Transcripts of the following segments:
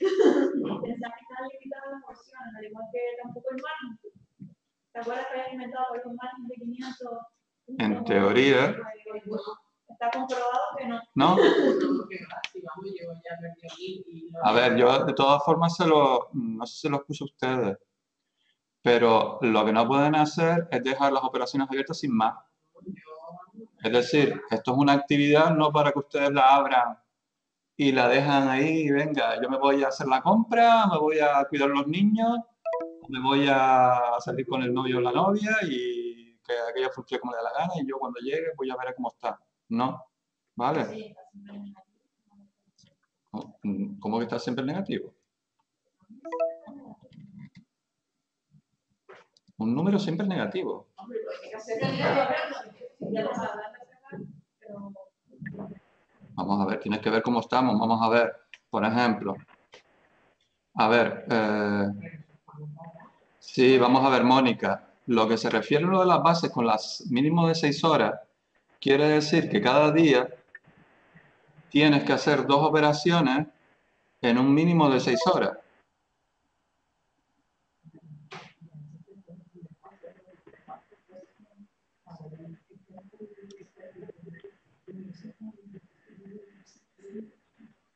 Pensar que están limitadas las porciones, al igual que tampoco el margen. ¿Te acuerdas que habías inventado un margen de 500? En teoría. Está comprobado que no. ¿No? A ver, yo de todas formas no sé si se los puse a ustedes, pero lo que no pueden hacer es dejar las operaciones abiertas sin más. Es decir, esto es una actividad no para que ustedes la abran y la dejan ahí y venga, yo me voy a hacer la compra, me voy a cuidar a los niños, me voy a salir con el novio o la novia y que aquella funcione como le da la gana y yo cuando llegue voy a ver cómo está. No, ¿vale? ¿Cómo que está siempre negativo? Un número siempre es negativo. Vamos a ver, tienes que ver cómo estamos. Vamos a ver, por ejemplo. A ver, sí, vamos a ver, Mónica. Lo que se refiere a lo de las bases con las mínimo de 6 horas, quiere decir que cada día tienes que hacer 2 operaciones en un mínimo de 6 horas.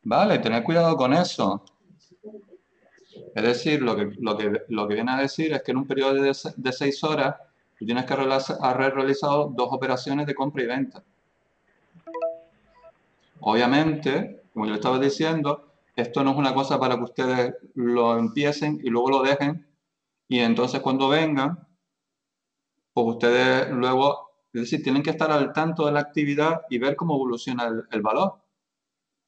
Vale, tener cuidado con eso. Es decir, lo que viene a decir es que en un periodo de 6 horas tú tienes que haber realizado 2 operaciones de compra y venta. Obviamente, como yo le estaba diciendo, esto no es una cosa para que ustedes lo empiecen y luego lo dejen y entonces cuando vengan, pues ustedes luego, es decir, tienen que estar al tanto de la actividad y ver cómo evoluciona el valor.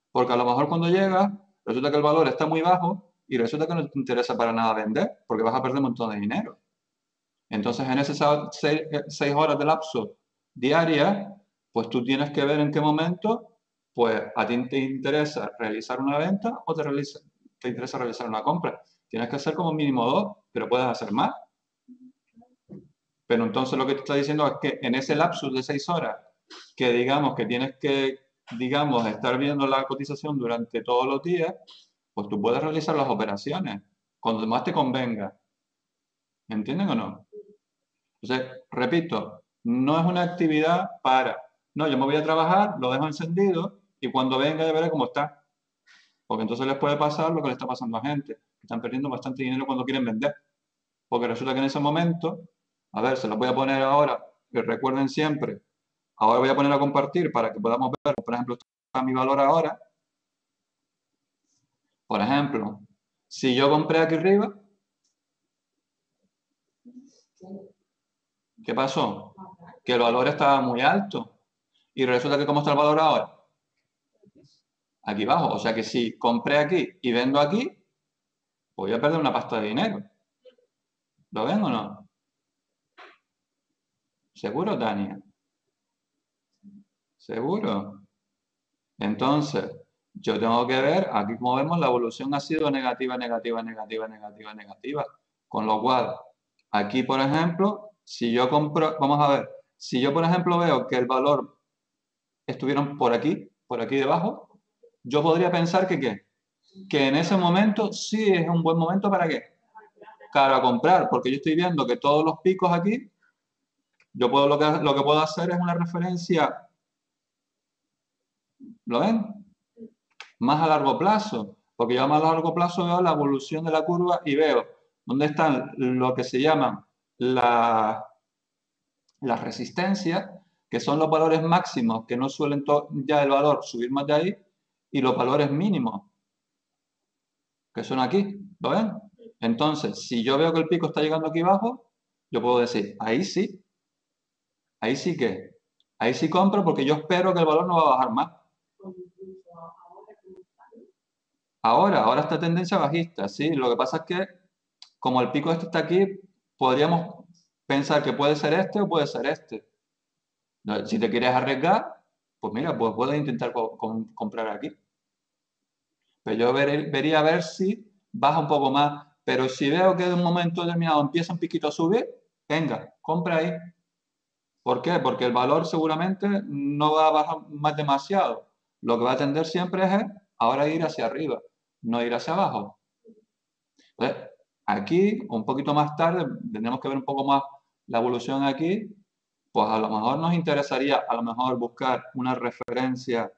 Porque a lo mejor cuando llega, resulta que el valor está muy bajo y resulta que no te interesa para nada vender porque vas a perder un montón de dinero. Entonces, en esas 6 horas de lapso diaria, pues tú tienes que ver en qué momento, pues a ti te interesa realizar una venta o te interesa realizar una compra. Tienes que hacer como mínimo 2, pero puedes hacer más. Pero entonces lo que te está diciendo es que en ese lapsus de 6 horas, que digamos que tienes que, digamos, estar viendo la cotización durante todos los días, pues tú puedes realizar las operaciones cuando más te convenga. ¿Entienden o no? Entonces, repito, no es una actividad para, no, yo me voy a trabajar, lo dejo encendido y cuando venga ya veré cómo está. Porque entonces les puede pasar lo que le está pasando a gente, que están perdiendo bastante dinero cuando quieren vender. Porque resulta que en ese momento, a ver, se los voy a poner ahora, que recuerden siempre, ahora voy a poner a compartir para que podamos ver, por ejemplo, está mi valor ahora. Por ejemplo, si yo compré aquí arriba, ¿qué pasó? Que el valor estaba muy alto. Y resulta que ¿cómo está el valor ahora? Aquí abajo. O sea que si compré aquí y vendo aquí, voy a perder una pasta de dinero. ¿Lo ven o no? ¿Seguro, Tania? ¿Seguro? Entonces, yo tengo que ver, aquí como vemos, la evolución ha sido negativa, negativa, negativa, negativa, negativa. Con lo cual, aquí, por ejemplo, si yo compro, vamos a ver, si yo, por ejemplo, veo que el valor estuvieron por aquí debajo, yo podría pensar que ¿qué? Que en ese momento sí es un buen momento para ¿qué? Para comprar, porque yo estoy viendo que todos los picos aquí, yo puedo lo que puedo hacer es una referencia, ¿lo ven? Más a largo plazo, porque yo más a largo plazo veo la evolución de la curva y veo dónde están lo que se llaman las resistencias, que son los valores máximos que no suelen ya el valor subir más de ahí, y los valores mínimos, que son aquí, ¿lo ven? Entonces, si yo veo que el pico está llegando aquí abajo, yo puedo decir, ahí sí que, ahí sí compro porque yo espero que el valor no va a bajar más. Ahora está tendencia bajista, sí. Lo que pasa es que, como el pico este está aquí, podríamos pensar que puede ser este o puede ser este. Si te quieres arriesgar, pues mira, pues puedes intentar comprar aquí. Pero yo vería a ver si baja un poco más. Pero si veo que de un momento determinado empieza un piquito a subir, venga, compra ahí. ¿Por qué? Porque el valor seguramente no va a bajar más demasiado. Lo que va a tender siempre es ahora ir hacia arriba. no ir hacia abajo. Entonces, aquí, un poquito más tarde, tendremos que ver un poco más la evolución aquí, pues a lo mejor nos interesaría a lo mejor buscar una referencia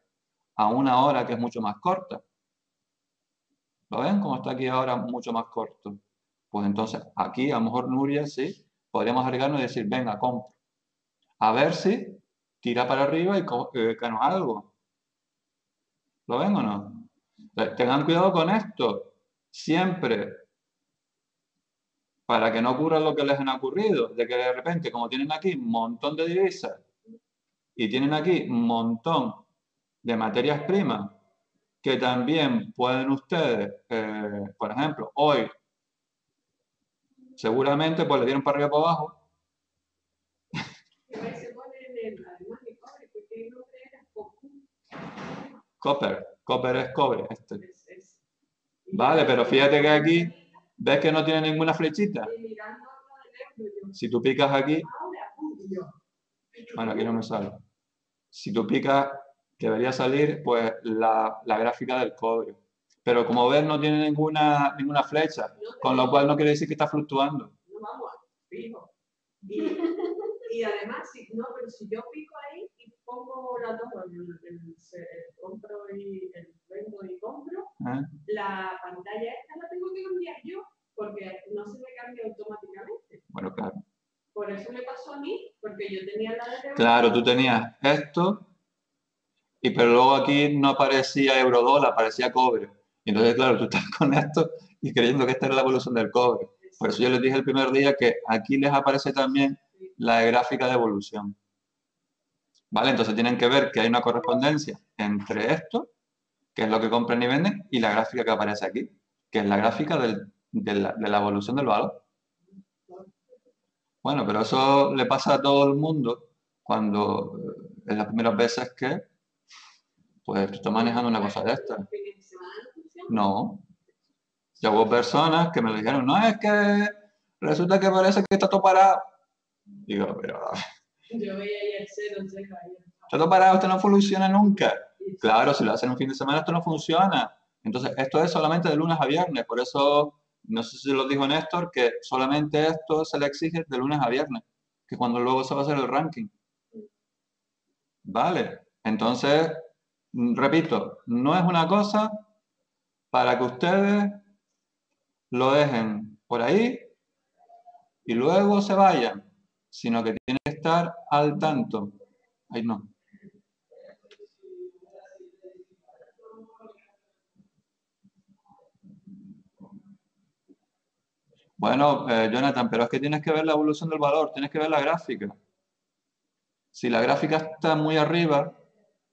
a una hora que es mucho más corta. ¿Lo ven? Como está aquí ahora mucho más corto. Pues entonces aquí a lo mejor Nuria sí, podríamos agregarnos y decir, venga, compra. A ver si tira para arriba y ganos algo. ¿Lo ven o no? Entonces, tengan cuidado con esto. Siempre, para que no ocurra lo que les ha ocurrido, de que de repente, como tienen aquí un montón de divisas y tienen aquí un montón de materias primas, que también pueden ustedes, por ejemplo, hoy, seguramente pues le dieron para arriba y para abajo. Copper es cobre. Vale, pero fíjate que aquí, ¿ves que no tiene ninguna flechita? Si tú picas aquí, bueno, aquí no me sale. Si tú picas, debería salir pues la gráfica del cobre. Pero como ves, no tiene ninguna flecha, con lo cual no quiere decir que está fluctuando. No, vamos, fijo. Y además, pero si yo pico ahí y pongo las dos, compro y vendo y compro, la pantalla esta la tengo que cambiar yo, porque no se me cambia automáticamente. Bueno, claro. Por eso me pasó a mí, porque yo tenía la de... Claro, tú tenías esto, pero luego aquí no aparecía eurodólar, aparecía cobre. Y entonces, claro, tú estás con esto y creyendo que esta era la evolución del cobre. Por eso yo les dije el primer día que aquí les aparece también la gráfica de evolución. ¿Vale? Entonces tienen que ver que hay una correspondencia entre esto, que es lo que compran y venden, y la gráfica que aparece aquí, que es la gráfica de la evolución del valor. Bueno, pero eso le pasa a todo el mundo cuando en las primeras veces que pues tú estás manejando una cosa de esta. No. Ya hubo personas que me dijeron, no, es que resulta que parece que está todo parado. Digo, pero... Yo veía ahí el cero, el ceja ahí. Está todo parado, esto no funciona nunca. Claro, si lo hacen un fin de semana, esto no funciona. Entonces, esto es solamente de lunes a viernes. Por eso, no sé si lo dijo Néstor, que solamente esto se le exige de lunes a viernes, que cuando luego se va a hacer el ranking. Vale. Entonces, repito, no es una cosa para que ustedes lo dejen por ahí y luego se vayan, sino que tienen que estar al tanto. Ay, no. Bueno, Jonathan, pero es que tienes que ver la evolución del valor, tienes que ver la gráfica. Si la gráfica está muy arriba,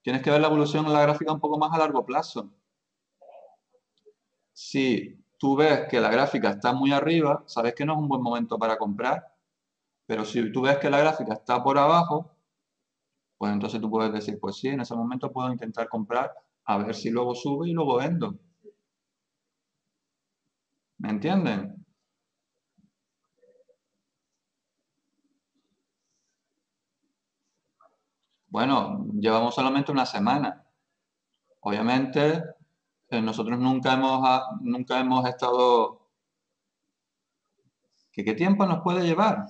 tienes que ver la evolución de la gráfica un poco más a largo plazo. Si tú ves que la gráfica está muy arriba, sabes que no es un buen momento para comprar. Pero si tú ves que la gráfica está por abajo, pues entonces tú puedes decir, pues sí, en ese momento puedo intentar comprar, a ver si luego sube y luego vendo. ¿Me entienden? Bueno, llevamos solamente una semana. Obviamente, nosotros nunca hemos estado... ¿Qué tiempo nos puede llevar?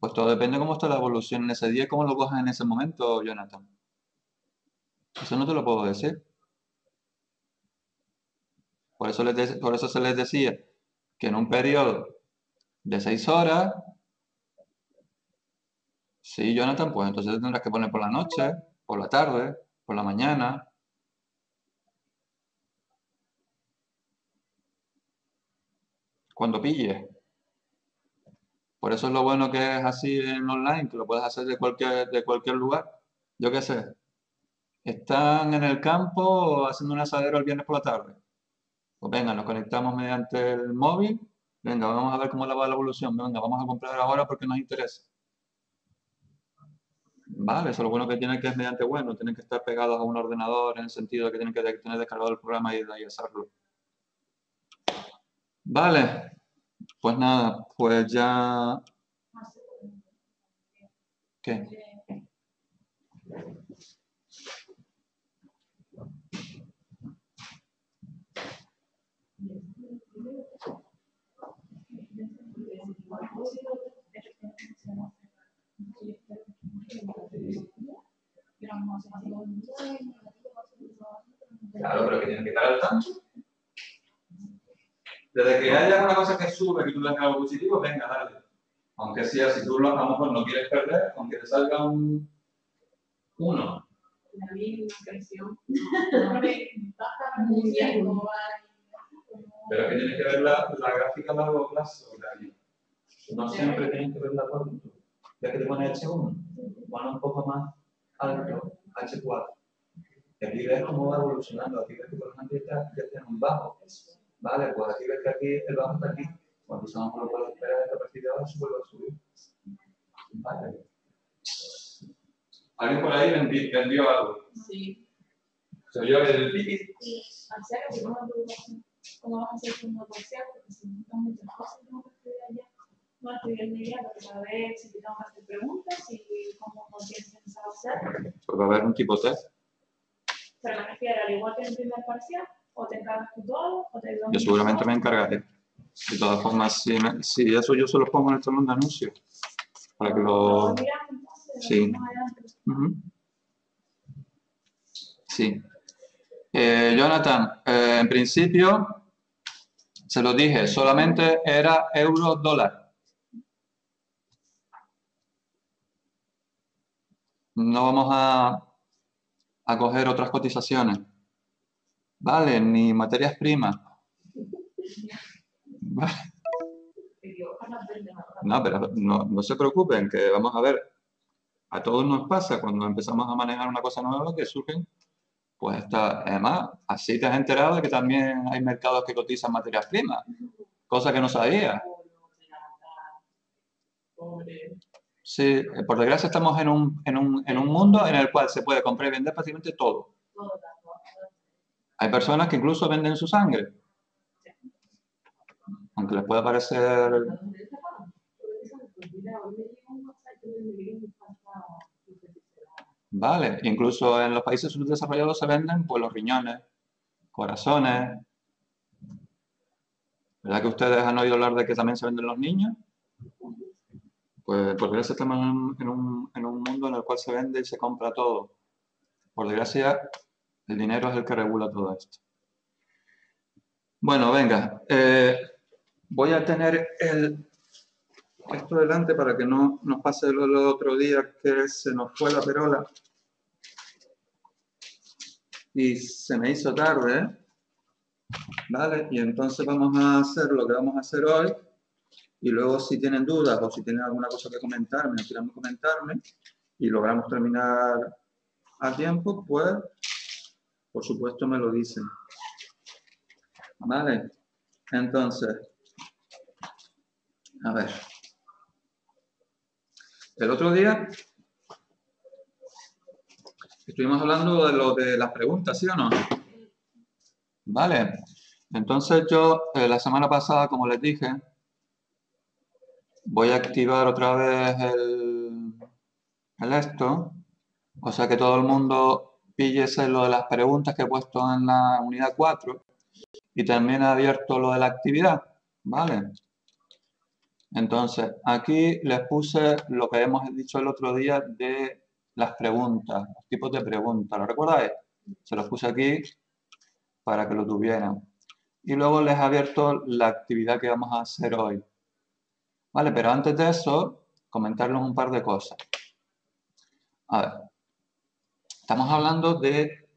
Pues todo depende de cómo está la evolución en ese día y cómo lo cojas en ese momento, Jonathan. Eso no te lo puedo decir. Por eso se les decía que en un periodo de 6 horas, sí, Jonathan, pues entonces tendrás que poner por la noche, por la tarde, por la mañana. Cuando pilles. Por eso es lo bueno que es así en online, que lo puedes hacer de cualquier lugar. Yo qué sé. Están en el campo haciendo un asadero el viernes por la tarde. Pues venga, nos conectamos mediante el móvil. Venga, vamos a ver cómo va la evolución. Venga, vamos a comprar ahora porque nos interesa. Vale, eso es lo bueno que tiene que es mediante web, no tienen que estar pegados a un ordenador en el sentido de que tienen que tener descargado el programa y de ahí hacerlo. Vale, pues nada, pues ya... ¿Qué? Claro, pero que tienen que estar al tanto. Desde que haya una cosa que sube, que tú le algo positivo, venga, dale. Aunque sea, si tú a lo mejor no quieres perder, aunque te salga un 1. La misma presión. Pero es que tienes que ver la gráfica a largo plazo. No siempre tienes que ver la corto. Ya que te pone H1, pone un poco más alto, H4. Y aquí ves cómo va evolucionando. Aquí ves que, por ejemplo, ya tiene un bajo. Vale, pues aquí ves que aquí el bajo está aquí. Cuando usamos lo puedo esperar esta partir de ahora, se vuelve a subir. Vale. ¿Alguien por ahí vendió algo? Sí. ¿Se oyó el pipi? ¿Cómo vamos a hacer segundo parcial? Porque si no están muchas cosas, tengo que estudiar ya. No estudiar inmediato para ver si tengo que hacer preguntas y cómo tienes pensado hacer. Pues va a haber un tipo test. Pero me refiero, al igual que en el primer parcial, o te encargas tú todo, o te ayudas. Yo seguramente me encargaré. De todas formas, si eso yo se lo pongo en el salón de anuncios. Para que lo... Sí. Sí. Jonathan, en principio, se lo dije, solamente era euro-dólar. No vamos a coger otras cotizaciones. Vale, ni materias primas. Vale. No, pero no se preocupen, que vamos a ver, a todos nos pasa cuando empezamos a manejar una cosa nueva que surgen, pues además, así te has enterado de que también hay mercados que cotizan materias primas, cosa que no sabía. Sí, por desgracia estamos en un mundo en el cual se puede comprar y vender prácticamente todo. Hay personas que incluso venden su sangre, aunque les pueda parecer... Vale, incluso en los países subdesarrollados se venden pues los riñones, corazones. ¿Verdad que ustedes han oído hablar de que también se venden los niños? Pues por desgracia estamos en un mundo en el cual se vende y se compra todo. Por desgracia, el dinero es el que regula todo esto. Bueno, venga, voy a tener esto delante para que no nos pase lo otro día que se nos fue la perola y se me hizo tarde, ¿vale? Y entonces vamos a hacer lo que vamos a hacer hoy y luego si tienen dudas o si tienen alguna cosa que comentarme o quieran comentarme y logramos terminar a tiempo, pues por supuesto me lo dicen. ¿Vale? Entonces, a ver. El otro día estuvimos hablando de lo de las preguntas, ¿sí o no? Vale. Entonces yo, la semana pasada, como les dije, voy a activar otra vez el esto. O sea que todo el mundo píllese lo de las preguntas que he puesto en la unidad 4 y también he abierto lo de la actividad. ¿Vale? Entonces, aquí les puse lo que hemos dicho el otro día de las preguntas, los tipos de preguntas. ¿Lo recordáis? Se los puse aquí para que lo tuvieran. Y luego les he abierto la actividad que vamos a hacer hoy. Vale, pero antes de eso, comentarles un par de cosas. A ver, estamos hablando de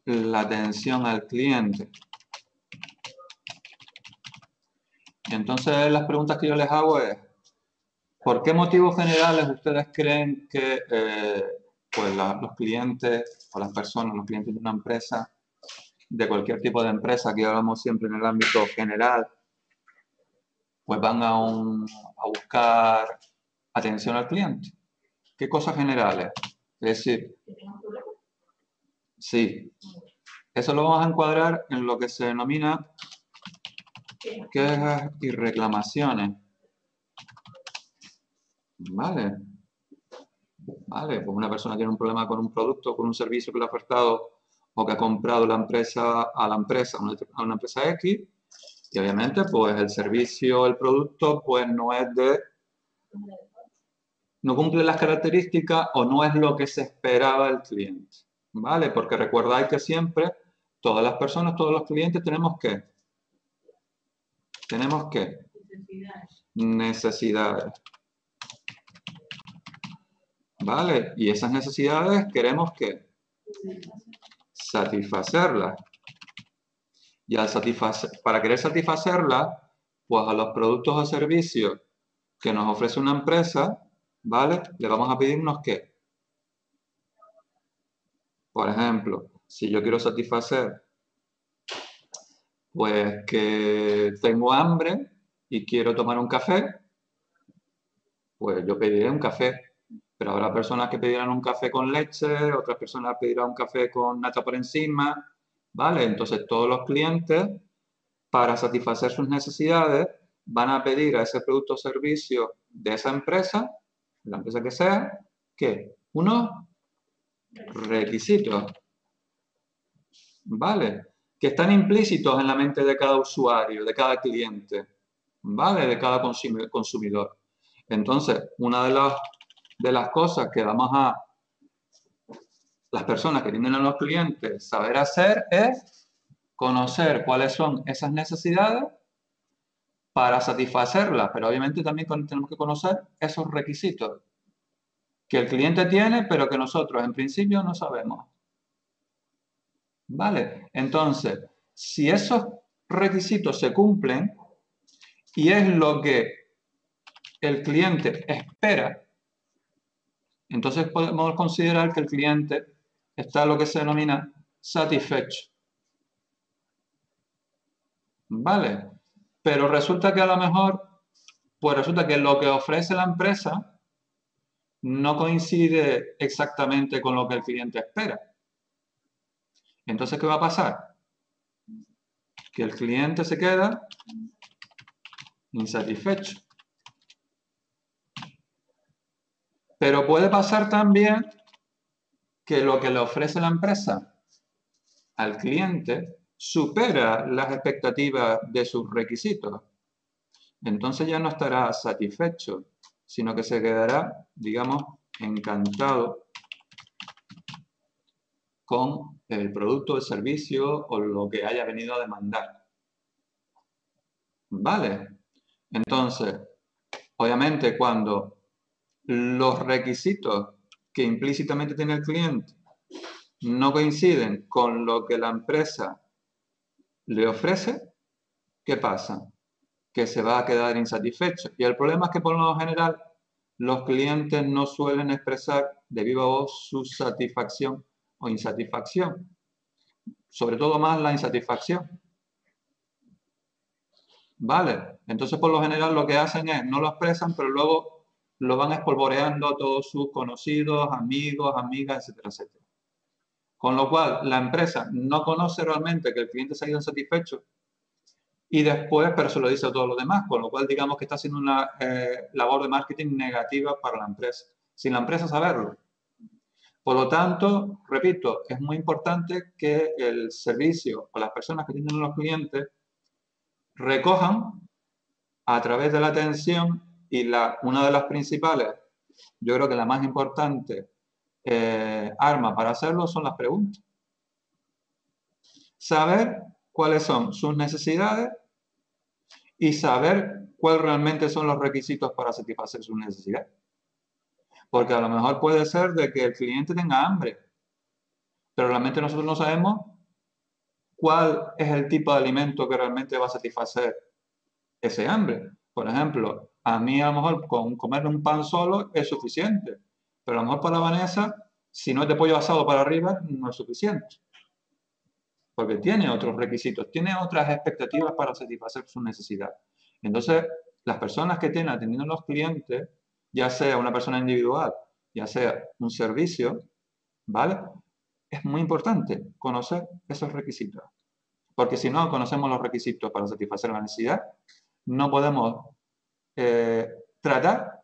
la atención al cliente. Y entonces las preguntas que yo les hago es, ¿por qué motivos generales ustedes creen que pues los clientes o las personas, los clientes de una empresa, de cualquier tipo de empresa, que hablamos siempre en el ámbito general, pues van a buscar atención al cliente? ¿Qué cosas generales? Es decir, sí, eso lo vamos a encuadrar en lo que se denomina quejas y reclamaciones. Vale. Vale, pues una persona tiene un problema con un producto, con un servicio que le ha ofertado o que ha comprado la empresa a una empresa X, y obviamente pues el servicio, el producto, pues no es no cumple las características o no es lo que se esperaba del cliente, ¿vale? Porque recordáis que siempre todas las personas, todos los clientes tenemos necesidades, ¿vale? Y esas necesidades queremos satisfacerlas. Y para querer satisfacerlas, pues a los productos o servicios que nos ofrece una empresa, ¿vale? Le vamos a pedirnos ¿qué? Por ejemplo, si yo quiero satisfacer, pues que tengo hambre y quiero tomar un café, pues yo pediré un café. Pero habrá personas que pedirán un café con leche, otras personas pedirán un café con nata por encima, ¿vale? Entonces todos los clientes, para satisfacer sus necesidades, van a pedir a ese producto o servicio de esa empresa, la empresa que sea, ¿qué? Unos requisitos, ¿vale? Que están implícitos en la mente de cada usuario, de cada cliente, ¿vale? De cada consumidor. Entonces, una de las cosas que vamos a las personas que tienen a los clientes saber hacer es conocer cuáles son esas necesidades para satisfacerlas, pero obviamente también tenemos que conocer esos requisitos que el cliente tiene, pero que nosotros en principio no sabemos. ¿Vale? Entonces, si esos requisitos se cumplen y es lo que el cliente espera, entonces podemos considerar que el cliente está lo que se denomina satisfecho. ¿Vale? Pero resulta que a lo mejor, pues resulta que lo que ofrece la empresa no coincide exactamente con lo que el cliente espera. Entonces, ¿qué va a pasar? Que el cliente se queda insatisfecho. Pero puede pasar también que lo que le ofrece la empresa al cliente supera las expectativas de sus requisitos. Entonces ya no estará satisfecho, sino que se quedará, digamos, encantado con el producto, el servicio o lo que haya venido a demandar. ¿Vale? Entonces, obviamente cuando los requisitos que implícitamente tiene el cliente no coinciden con lo que la empresa le ofrece, ¿qué pasa? Que se va a quedar insatisfecho. Y el problema es que por lo general los clientes no suelen expresar de viva voz su satisfacción o insatisfacción. Sobre todo más la insatisfacción. ¿Vale? Entonces por lo general lo que hacen es, no lo expresan, pero luego lo van espolvoreando a todos sus conocidos, amigos, amigas, etcétera, etcétera. Con lo cual la empresa no conoce realmente que el cliente se ha ido insatisfecho y después, pero se lo dice a todos los demás, con lo cual digamos que está haciendo una labor de marketing negativa para la empresa, sin la empresa saberlo. Por lo tanto, repito, es muy importante que el servicio o las personas que tienen los clientes recojan a través de la atención y una de las principales, yo creo que la más importante arma para hacerlo son las preguntas. Saber cuáles son sus necesidades y saber cuáles realmente son los requisitos para satisfacer sus necesidades. Porque a lo mejor puede ser de que el cliente tenga hambre, pero realmente nosotros no sabemos cuál es el tipo de alimento que realmente va a satisfacer ese hambre. Por ejemplo, a mí a lo mejor con comer un pan solo es suficiente, pero a lo mejor para Vanessa, si no es de pollo asado para arriba, no es suficiente. Porque tiene otros requisitos, tiene otras expectativas para satisfacer su necesidad. Entonces, las personas que tienen atendiendo a los clientes, ya sea una persona individual, ya sea un servicio, ¿vale? Es muy importante conocer esos requisitos. Porque si no conocemos los requisitos para satisfacer la necesidad, no podemos tratar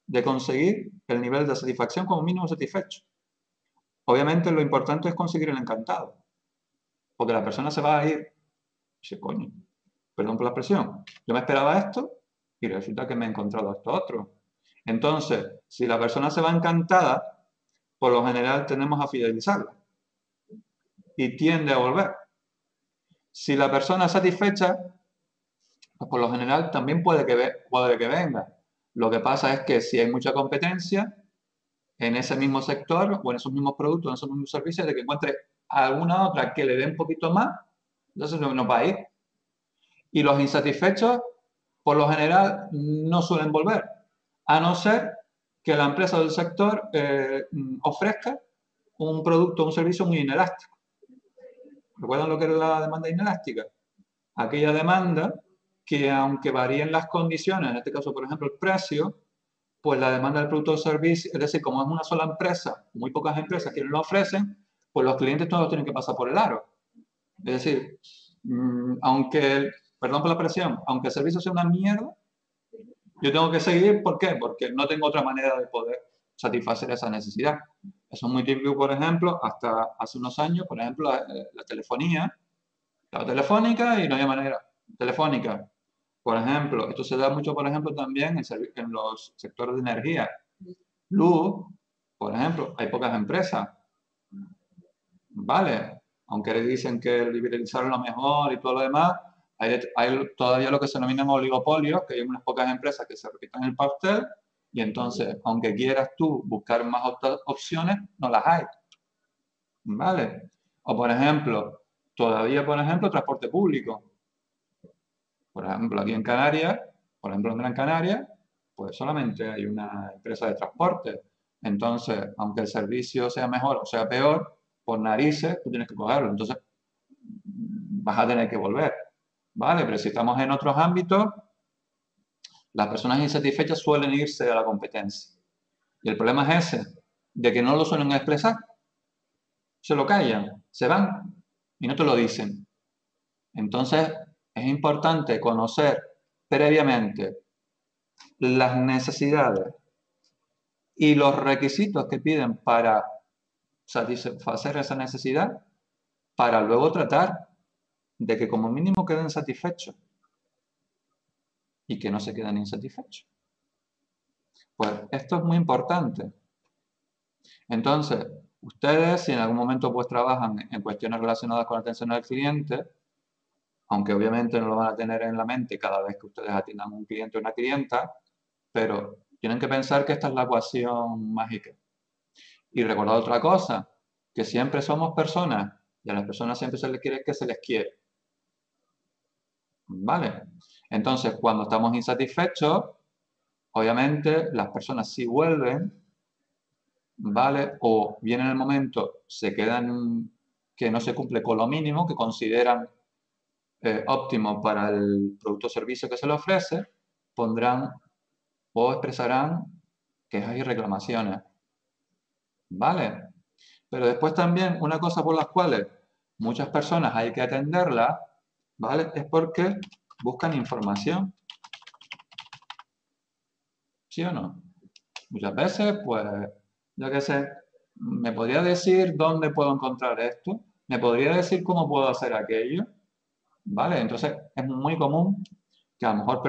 de conseguir el nivel de satisfacción como mínimo satisfecho. Obviamente lo importante es conseguir el encantado. Porque la persona se va a ir y dice, coño, perdón por la expresión, yo me esperaba esto y resulta que me he encontrado esto otro. Entonces, si la persona se va encantada, por lo general tendemos a fidelizarla y tiende a volver. Si la persona es satisfecha, pues por lo general también puede que venga. Lo que pasa es que si hay mucha competencia en ese mismo sector o en esos mismos productos, en esos mismos servicios, de que encuentre alguna otra que le dé un poquito más, entonces no va a ir. Y los insatisfechos, por lo general, no suelen volver, a no ser que la empresa del sector ofrezca un producto o un servicio muy inelástico. ¿Recuerdan lo que era la demanda inelástica? Aquella demanda que, aunque varíen las condiciones, en este caso, por ejemplo, el precio, pues la demanda del producto o servicio, es decir, como es una sola empresa, muy pocas empresas quienes lo ofrecen, pues los clientes todos tienen que pasar por el aro. Es decir, aunque, perdón por la expresión, aunque el servicio sea una mierda, yo tengo que seguir, ¿por qué? Porque no tengo otra manera de poder satisfacer esa necesidad. Eso es muy típico, por ejemplo, hasta hace unos años, por ejemplo, la telefonía, la telefónica y no hay manera. Telefónica, por ejemplo, esto se da mucho, por ejemplo, también en los sectores de energía. Luz, por ejemplo, hay pocas empresas, ¿vale? Aunque le dicen que liberalizaron lo mejor y todo lo demás, hay todavía lo que se denominan oligopolios, que hay unas pocas empresas que se repiten el pastel y entonces, aunque quieras tú buscar más opciones, no las hay, ¿vale? O por ejemplo, todavía, por ejemplo, transporte público. Por ejemplo, aquí en Canarias, por ejemplo, en Gran Canaria, pues solamente hay una empresa de transporte. Entonces, aunque el servicio sea mejor o sea peor, por narices tú tienes que cogerlo. Entonces, vas a tener que volver, ¿vale? Pero si estamos en otros ámbitos, las personas insatisfechas suelen irse a la competencia. Y el problema es ese, de que no lo suelen expresar. Se lo callan, se van y no te lo dicen. Entonces, es importante conocer previamente las necesidades y los requisitos que piden para satisfacer esa necesidad, para luego tratar de que como mínimo queden satisfechos y que no se queden insatisfechos. Pues esto es muy importante. Entonces, ustedes, si en algún momento pues trabajan en cuestiones relacionadas con la atención al cliente, aunque obviamente no lo van a tener en la mente cada vez que ustedes atiendan a un cliente o una clienta, pero tienen que pensar que esta es la ecuación mágica. Y recordad otra cosa, que siempre somos personas y a las personas siempre se les quiere que se les quiere. ¿Vale? Entonces, cuando estamos insatisfechos, obviamente las personas sí vuelven, ¿vale? O bien en el momento se quedan que no se cumple con lo mínimo que consideran óptimo para el producto o servicio que se le ofrece, pondrán o expresarán quejas y reclamaciones. ¿Vale? Pero después también una cosa por las cuales muchas personas hay que atenderlas, ¿vale? Es porque buscan información. ¿Sí o no? Muchas veces, pues, yo qué sé, ¿me podría decir dónde puedo encontrar esto? ¿Me podría decir cómo puedo hacer aquello? ¿Vale? Entonces, es muy común que a lo mejor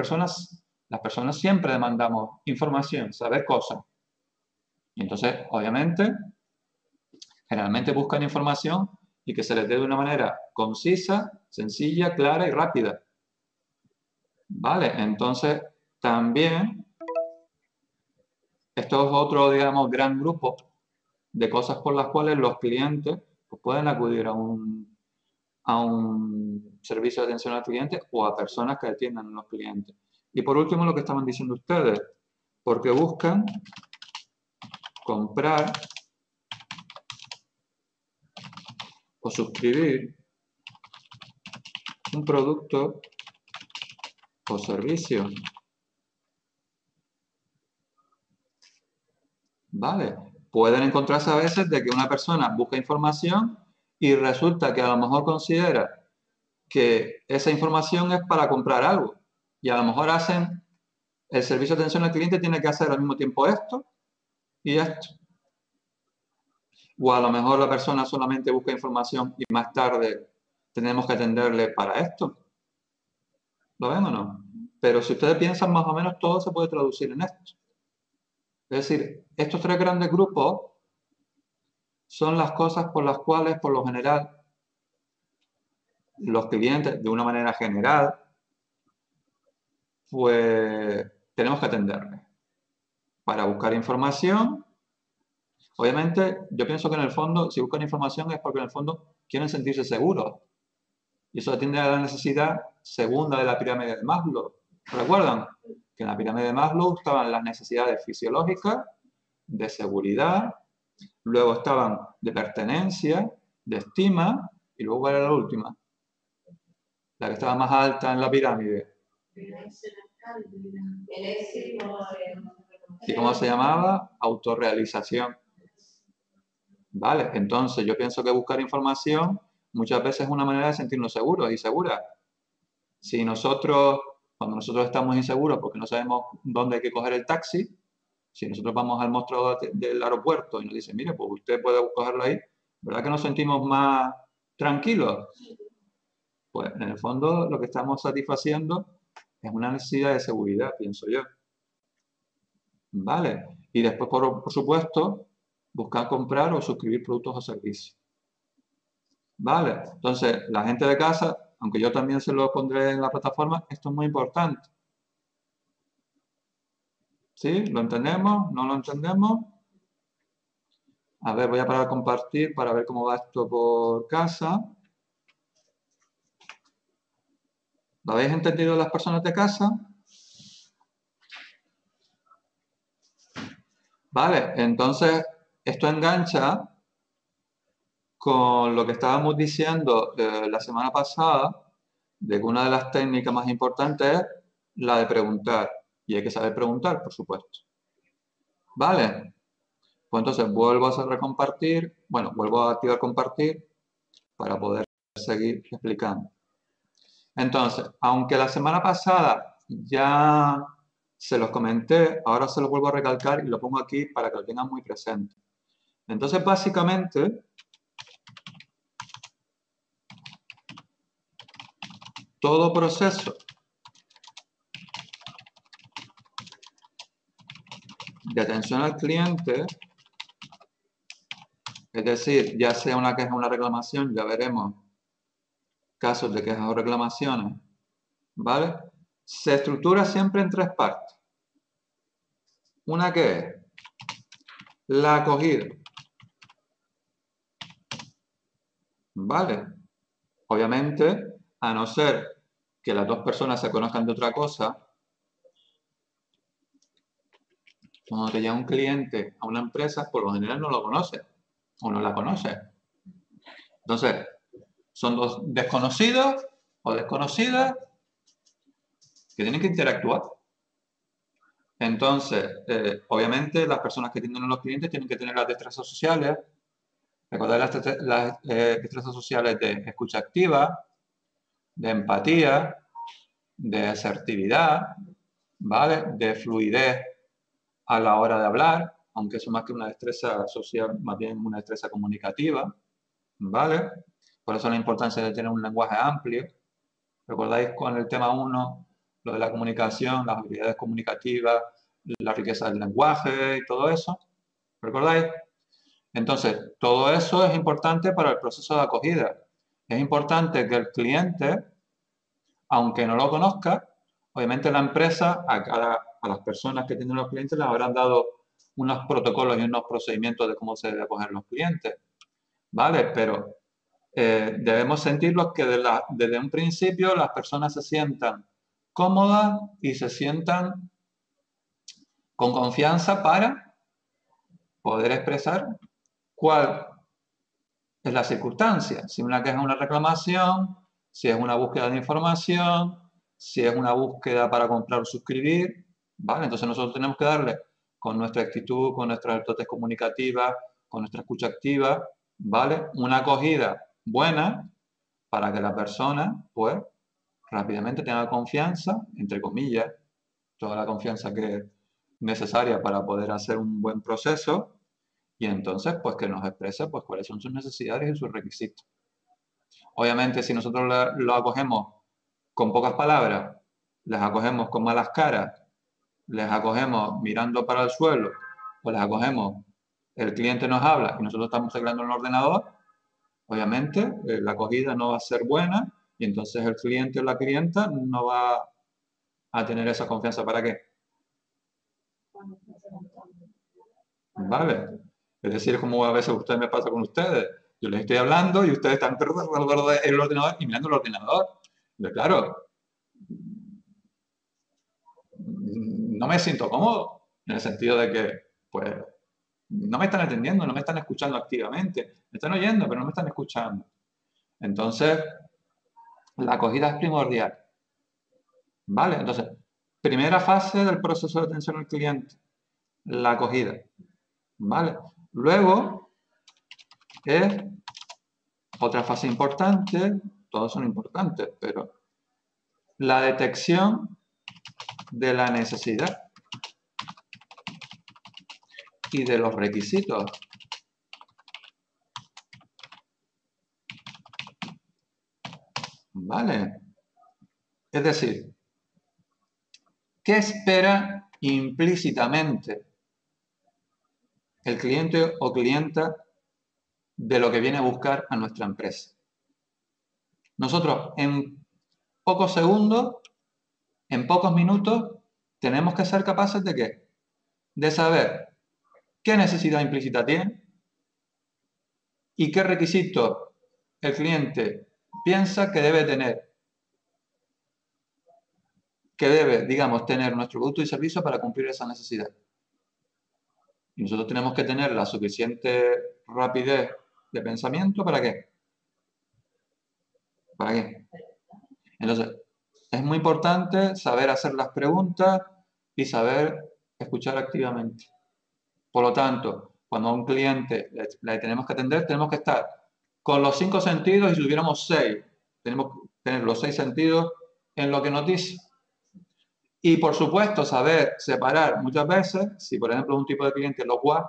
las personas siempre demandamos información, saber cosas. Y entonces, obviamente, generalmente buscan información y que se les dé de una manera concisa, sencilla, clara y rápida. ¿Vale? Entonces, también, esto es otro, digamos, gran grupo de cosas por las cuales los clientes pues, pueden acudir a un servicio de atención al cliente o a personas que atiendan a los clientes. Y por último, lo que estaban diciendo ustedes, porque buscan comprar o suscribir un producto o servicio. ¿Vale? Pueden encontrarse a veces de que una persona busca información y resulta que a lo mejor considera que esa información es para comprar algo. Y a lo mejor el servicio de atención al cliente tiene que hacer al mismo tiempo esto y esto. O a lo mejor la persona solamente busca información y más tarde tenemos que atenderle para esto. ¿Lo ven o no? Pero si ustedes piensan más o menos todo se puede traducir en esto. Es decir, estos tres grandes grupos son las cosas por las cuales, por lo general, los clientes, de una manera general, pues tenemos que atenderles. Para buscar información, obviamente, yo pienso que en el fondo, si buscan información es porque en el fondo quieren sentirse seguros. Y eso atiende a la necesidad segunda de la pirámide de Maslow. ¿Recuerdan? Que en la pirámide de Maslow estaban las necesidades fisiológicas, de seguridad, luego estaban de pertenencia, de estima, y luego ¿cuál era la última? La que estaba más alta en la pirámide. ¿Y cómo se llamaba? Autorrealización. Vale, entonces yo pienso que buscar información muchas veces es una manera de sentirnos seguros y seguras. Si nosotros, cuando nosotros estamos inseguros porque no sabemos dónde hay que coger el taxi, si nosotros vamos al mostrador del aeropuerto y nos dicen, mire, pues usted puede cogerlo ahí, ¿verdad que nos sentimos más tranquilos? Pues en el fondo lo que estamos satisfaciendo es una necesidad de seguridad, pienso yo. ¿Vale? Y después, por supuesto, buscar comprar o suscribir productos o servicios. ¿Vale? Entonces, la gente de casa, aunque yo también se lo pondré en la plataforma, esto es muy importante. ¿Sí? ¿Lo entendemos? ¿No lo entendemos? A ver, voy a parar a compartir para ver cómo va esto por casa. ¿Lo habéis entendido las personas de casa? Vale, entonces esto engancha con lo que estábamos diciendo la semana pasada, de que una de las técnicas más importantes es la de preguntar. Y hay que saber preguntar, por supuesto. ¿Vale? Pues entonces vuelvo a recompartir, bueno, vuelvo a activar compartir para poder seguir explicando. Entonces, aunque la semana pasada ya se los comenté, ahora se los vuelvo a recalcar y lo pongo aquí para que lo tengan muy presente. Entonces, básicamente, todo proceso de atención al cliente, es decir, ya sea una queja o una reclamación, ya veremos casos de quejas o reclamaciones, ¿vale? Se estructura siempre en tres partes. Una que es la acogida, ¿vale? Obviamente, a no ser que las dos personas se conozcan de otra cosa, cuando te llega un cliente a una empresa, por lo general no lo conoce o no la conoce. Entonces, son dos desconocidos o desconocidas que tienen que interactuar. Entonces, obviamente, las personas que atienden a los clientes tienen que tener las destrezas sociales. Recordad las destrezas sociales de escucha activa, de empatía, de asertividad, ¿vale? De fluidez a la hora de hablar, aunque eso más que una destreza social, más bien una destreza comunicativa, ¿vale? Por eso la importancia de tener un lenguaje amplio. ¿Recordáis con el tema 1, lo de la comunicación, las habilidades comunicativas, la riqueza del lenguaje y todo eso? ¿Recordáis? Entonces, todo eso es importante para el proceso de acogida. Es importante que el cliente, aunque no lo conozca, obviamente la empresa, a las personas que tienen los clientes, les habrán dado unos protocolos y unos procedimientos de cómo se debe acoger los clientes. ¿Vale? Pero debemos sentirlos que desde un principio las personas se sientan cómodas y se sientan con confianza para poder expresar cuál es la circunstancia. Si una queja es una reclamación, si es una búsqueda de información, si es una búsqueda para comprar o suscribir, ¿vale? Entonces nosotros tenemos que darle con nuestra actitud, con nuestra altotez comunicativa, con nuestra escucha activa, ¿vale? Una acogida buena para que la persona, pues, rápidamente tenga confianza, entre comillas, toda la confianza que es necesaria para poder hacer un buen proceso y entonces, pues, que nos exprese, pues, cuáles son sus necesidades y sus requisitos. Obviamente, si nosotros lo acogemos con pocas palabras, les acogemos con malas caras, les acogemos mirando para el suelo pues las acogemos. El cliente nos habla y nosotros estamos arreglando en el ordenador, obviamente la acogida no va a ser buena y entonces el cliente o la clienta no va a tener esa confianza. ¿Para qué? ¿Vale? Es decir, como a veces usted me pasa con ustedes. Yo les estoy hablando y ustedes están en el ordenador y mirando el ordenador. Pero claro, no me siento cómodo en el sentido de que, pues, no me están atendiendo, no me están escuchando activamente. Me están oyendo, pero no me están escuchando. Entonces, la acogida es primordial. ¿Vale? Entonces, primera fase del proceso de atención al cliente, la acogida. ¿Vale? Luego, es otra fase importante, todos son importantes, pero la detección de la necesidad y de los requisitos. ¿Vale? Es decir, ¿qué espera implícitamente el cliente o clienta de lo que viene a buscar a nuestra empresa? Nosotros en pocos segundos, en pocos minutos, tenemos que ser capaces de ¿qué? De saber qué necesidad implícita tiene y qué requisitos el cliente piensa que debe tener, que debe, digamos, tener nuestro producto y servicio para cumplir esa necesidad. Y nosotros tenemos que tener la suficiente rapidez de pensamiento, ¿para qué? ¿Para qué? Entonces, es muy importante saber hacer las preguntas y saber escuchar activamente. Por lo tanto, cuando a un cliente le tenemos que atender, tenemos que estar con los 5 sentidos y si tuviéramos 6, tenemos que tener los 6 sentidos en lo que nos dice. Y por supuesto, saber separar muchas veces, si por ejemplo es un tipo de cliente locuaz,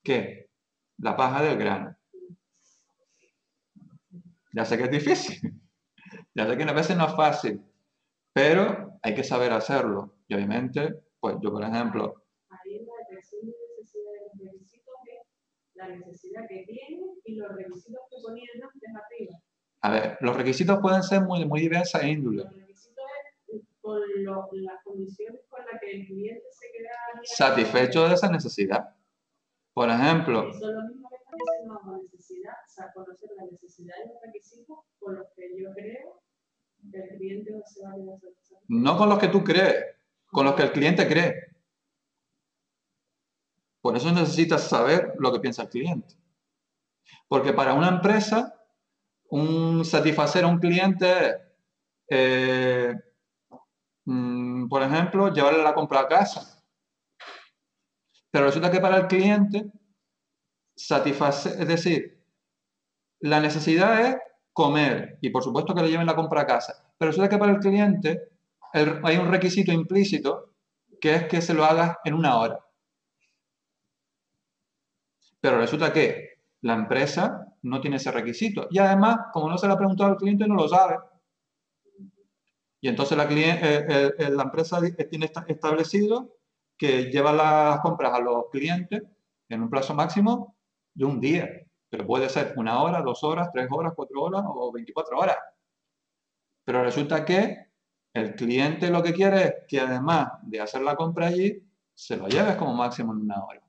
¿qué? La paja del grano. Ya sé que es difícil, ya sé que a veces no es fácil, pero hay que saber hacerlo. Y obviamente, pues yo por ejemplo... Ahí la detección de necesidad de los requisitos es la necesidad que tiene y los requisitos que ponían antes arriba. A ver, los requisitos pueden ser muy diversas índoles. Los requisitos es con las condiciones con las que el cliente se queda satisfecho de esa necesidad. Por ejemplo, eso es lo mismo que está diciendo la necesidad, o sea, conocer la necesidad y los requisitos con los que yo creo que el cliente no se va a quedar satisfecho. No con los que tú crees, con los que el cliente cree. Por eso necesitas saber lo que piensa el cliente. Porque para una empresa, satisfacer a un cliente es, por ejemplo, llevarle la compra a casa. Pero resulta que para el cliente, satisfacer, es decir, la necesidad es comer y por supuesto que le lleven la compra a casa. Pero resulta que para el cliente hay un requisito implícito que es que se lo hagas en 1 hora. Pero resulta que la empresa no tiene ese requisito. Y además, como no se le ha preguntado al cliente, no lo sabe. Y entonces la empresa tiene establecido que lleva las compras a los clientes en un plazo máximo de 1 día. Pero puede ser 1 hora, 2 horas, 3 horas, 4 horas o 24 horas. Pero resulta que el cliente lo que quiere es que además de hacer la compra allí, se lo lleves como máximo en 1 hora.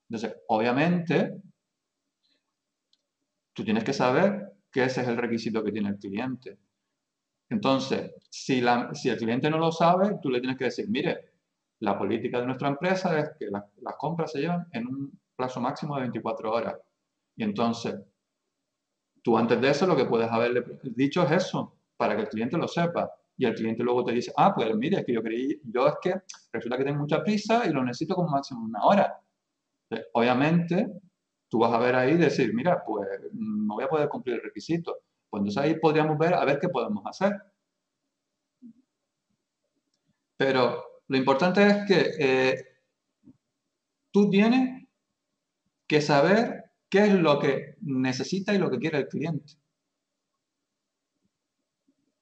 Entonces, obviamente, tú tienes que saber que ese es el requisito que tiene el cliente. Entonces, si el cliente no lo sabe, tú le tienes que decir, mire, la política de nuestra empresa es que las compras se llevan en un plazo máximo de 24 horas. Y entonces, tú antes de eso lo que puedes haberle dicho es eso, para que el cliente lo sepa. Y el cliente luego te dice, ah, pues mire, es que yo es que resulta que tengo mucha prisa y lo necesito como máximo 1 hora. Entonces, obviamente, tú vas a ver ahí y decir, mira, pues no voy a poder cumplir el requisito. Pues entonces ahí podríamos ver a ver qué podemos hacer. Pero lo importante es que tú tienes que saber qué es lo que necesita y lo que quiere el cliente.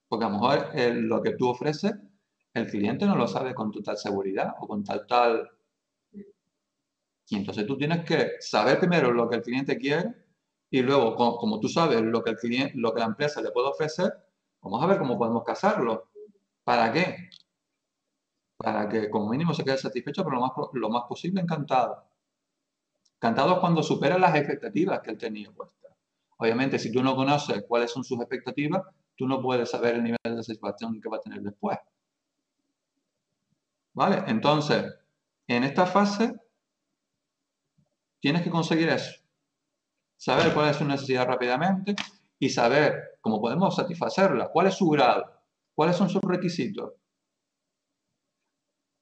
Porque a lo mejor lo que tú ofreces, el cliente no lo sabe con total seguridad o con tal Y entonces tú tienes que saber primero lo que el cliente quiere y luego, como tú sabes lo que la empresa le puede ofrecer, vamos a ver cómo podemos casarlo. ¿Para qué? Para que como mínimo se quede satisfecho, pero lo más posible encantado. Encantado es cuando supera las expectativas que él tenía puestas. Obviamente, si tú no conoces cuáles son sus expectativas, tú no puedes saber el nivel de satisfacción que va a tener después. ¿Vale? Entonces, en esta fase, tienes que conseguir eso. Saber cuál es su necesidad rápidamente y saber cómo podemos satisfacerla. ¿Cuál es su grado? ¿Cuáles son sus requisitos?